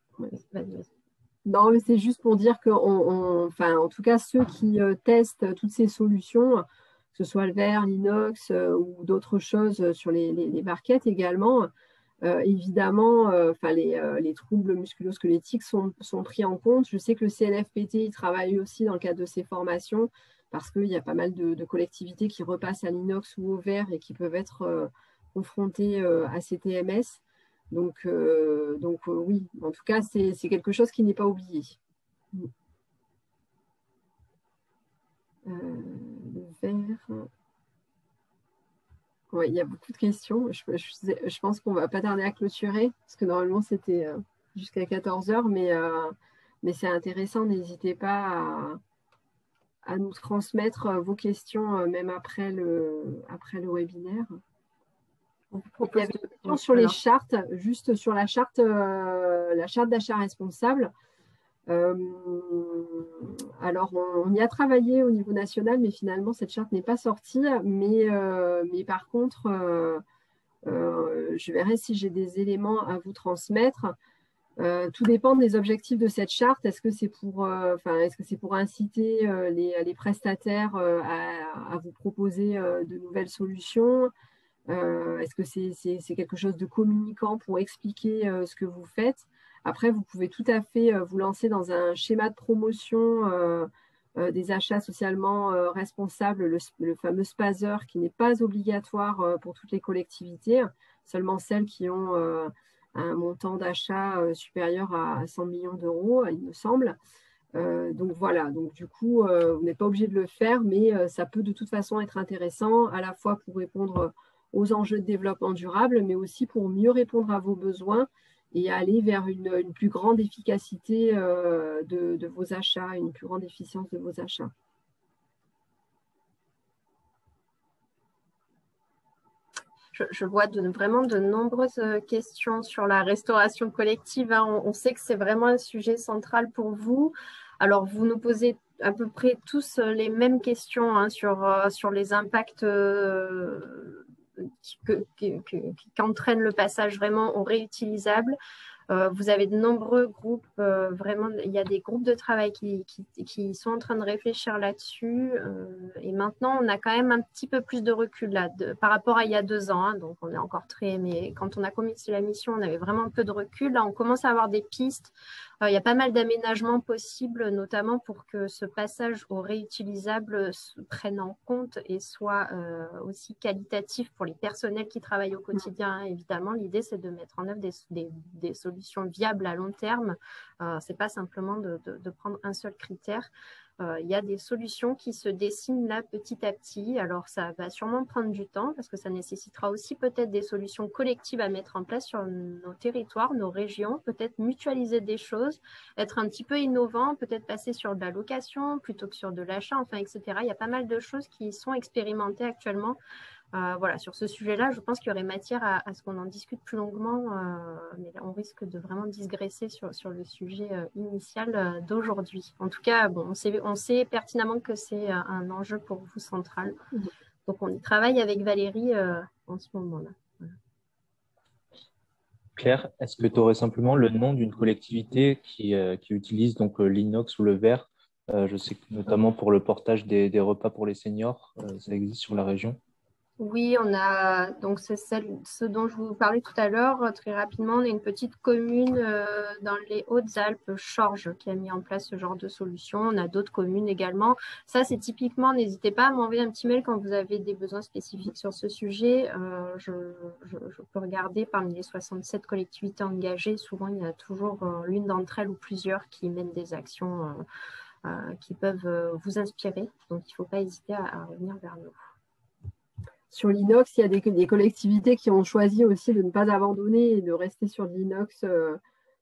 Speaker 2: Non, mais c'est juste pour dire que, en tout cas, ceux qui testent toutes ces solutions, que ce soit le verre, l'inox ou d'autres choses sur les barquettes également, évidemment, les troubles musculo-squelettiques sont pris en compte. Je sais que le CNFPT il travaille aussi dans le cadre de ces formations parce qu'il y a pas mal de collectivités qui repassent à l'inox ou au verre et qui peuvent être confrontés à ces TMS. Donc oui, en tout cas, c'est quelque chose qui n'est pas oublié. Le verre. Ouais, il y a beaucoup de questions. Je pense qu'on ne va pas tarder à clôturer, parce que normalement, c'était jusqu'à 14 heures, mais c'est intéressant. N'hésitez pas à nous transmettre vos questions, même après le webinaire. Il y avait une question sur les chartes, juste sur la charte d'achat responsable. Alors, on y a travaillé au niveau national, mais finalement, cette charte n'est pas sortie. Mais par contre, je verrai si j'ai des éléments à vous transmettre. Tout dépend des objectifs de cette charte. Est-ce que c'est pour inciter les prestataires à vous proposer de nouvelles solutions? Est-ce que c'est quelque chose de communicant pour expliquer ce que vous faites? Après, vous pouvez tout à fait vous lancer dans un schéma de promotion des achats socialement responsables, le fameux SPASER, qui n'est pas obligatoire pour toutes les collectivités, seulement celles qui ont un montant d'achat supérieur à 100 millions d'euros, il me semble. Donc voilà, donc du coup, vous n'êtes pas obligé de le faire, mais ça peut de toute façon être intéressant, à la fois pour répondre aux enjeux de développement durable, mais aussi pour mieux répondre à vos besoins et aller vers une plus grande efficacité de vos achats, une plus grande efficience de vos achats.
Speaker 1: Je vois vraiment de nombreuses questions sur la restauration collective, hein. On sait que c'est vraiment un sujet central pour vous. Alors, vous nous posez à peu près tous les mêmes questions, hein, sur les impacts qu'entraîne le passage vraiment au réutilisable. Vous avez de nombreux groupes, vraiment, il y a des groupes de travail qui sont en train de réfléchir là-dessus. Et maintenant, on a quand même un petit peu plus de recul là, par rapport à il y a 2 ans. Hein, donc, on est encore mais quand on a commencé la mission, on avait vraiment un peu de recul. Là, on commence à avoir des pistes. Il y a pas mal d'aménagements possibles, notamment pour que ce passage au réutilisable se prenne en compte et soit aussi qualitatif pour les personnels qui travaillent au quotidien. Hein. Évidemment, l'idée, c'est de mettre en œuvre des solutions viables à long terme. Ce n'est pas simplement de prendre un seul critère. Il y a des solutions qui se dessinent là petit à petit. Alors, ça va sûrement prendre du temps parce que ça nécessitera aussi peut-être des solutions collectives à mettre en place sur nos territoires, nos régions, peut-être mutualiser des choses, être un petit peu innovant, peut-être passer sur de la location plutôt que sur de l'achat, enfin, etc. Il y a pas mal de choses qui sont expérimentées actuellement. Voilà, sur ce sujet-là, je pense qu'il y aurait matière à ce qu'on en discute plus longuement, mais là, on risque de vraiment digresser sur le sujet initial d'aujourd'hui. En tout cas, bon, on sait pertinemment que c'est un enjeu pour vous central. Donc, on y travaille avec Valérie en ce moment-là. Voilà.
Speaker 3: Claire, est-ce que tu aurais simplement le nom d'une collectivité qui utilise donc l'inox ou le verre? Je sais que notamment pour le portage des repas pour les seniors, ça existe sur la région.
Speaker 1: Oui, on a donc c'est ce dont je vous parlais tout à l'heure. Très rapidement, on a une petite commune dans les Hautes-Alpes, Chorges, qui a mis en place ce genre de solution. On a d'autres communes également. Ça, c'est typiquement, n'hésitez pas à m'envoyer un petit mail quand vous avez des besoins spécifiques sur ce sujet. Je peux regarder parmi les 67 collectivités engagées. Souvent, il y a toujours l'une d'entre elles ou plusieurs qui mènent des actions qui peuvent vous inspirer. Donc, il ne faut pas hésiter à revenir vers nous.
Speaker 2: Sur l'inox, il y a des collectivités qui ont choisi aussi de ne pas abandonner et de rester sur l'inox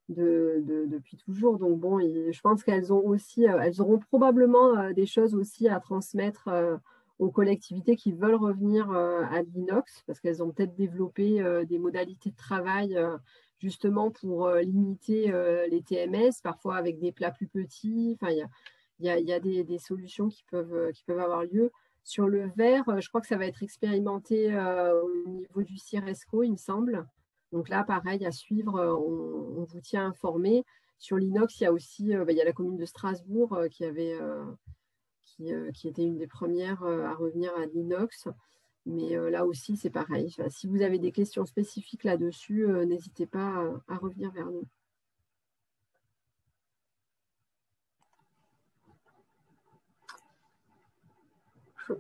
Speaker 2: depuis toujours. Donc bon, je pense qu'elles ont aussi, elles auront probablement des choses aussi à transmettre aux collectivités qui veulent revenir à l'inox, parce qu'elles ont peut-être développé des modalités de travail justement pour limiter les TMS, parfois avec des plats plus petits. Enfin, il y a des solutions qui peuvent avoir lieu. Sur le verre, je crois que ça va être expérimenté au niveau du CIRESCO, il me semble. Donc là, pareil, à suivre, on vous tient informé. Sur l'inox, il y a aussi il y a la commune de Strasbourg qui était une des premières à revenir à l'inox. Mais là aussi, c'est pareil. Enfin, si vous avez des questions spécifiques là-dessus, n'hésitez pas à revenir vers nous.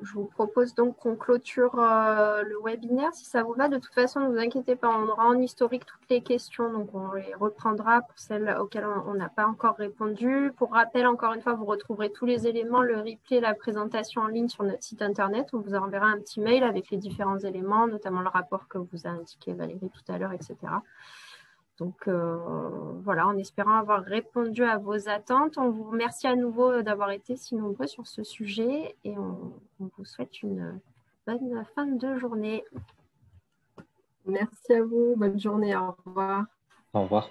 Speaker 1: Je vous propose donc qu'on clôture le webinaire, si ça vous va. De toute façon, ne vous inquiétez pas, on aura en historique toutes les questions, donc on les reprendra pour celles auxquelles on n'a pas encore répondu. Pour rappel, encore une fois, vous retrouverez tous les éléments, le replay, la présentation en ligne sur notre site internet. On vous enverra un petit mail avec les différents éléments, notamment le rapport que vous a indiqué Valérie tout à l'heure, etc. Donc voilà, en espérant avoir répondu à vos attentes, on vous remercie à nouveau d'avoir été si nombreux sur ce sujet et on vous souhaite une bonne fin de journée.
Speaker 2: Merci à vous, bonne journée, au revoir.
Speaker 3: Au revoir.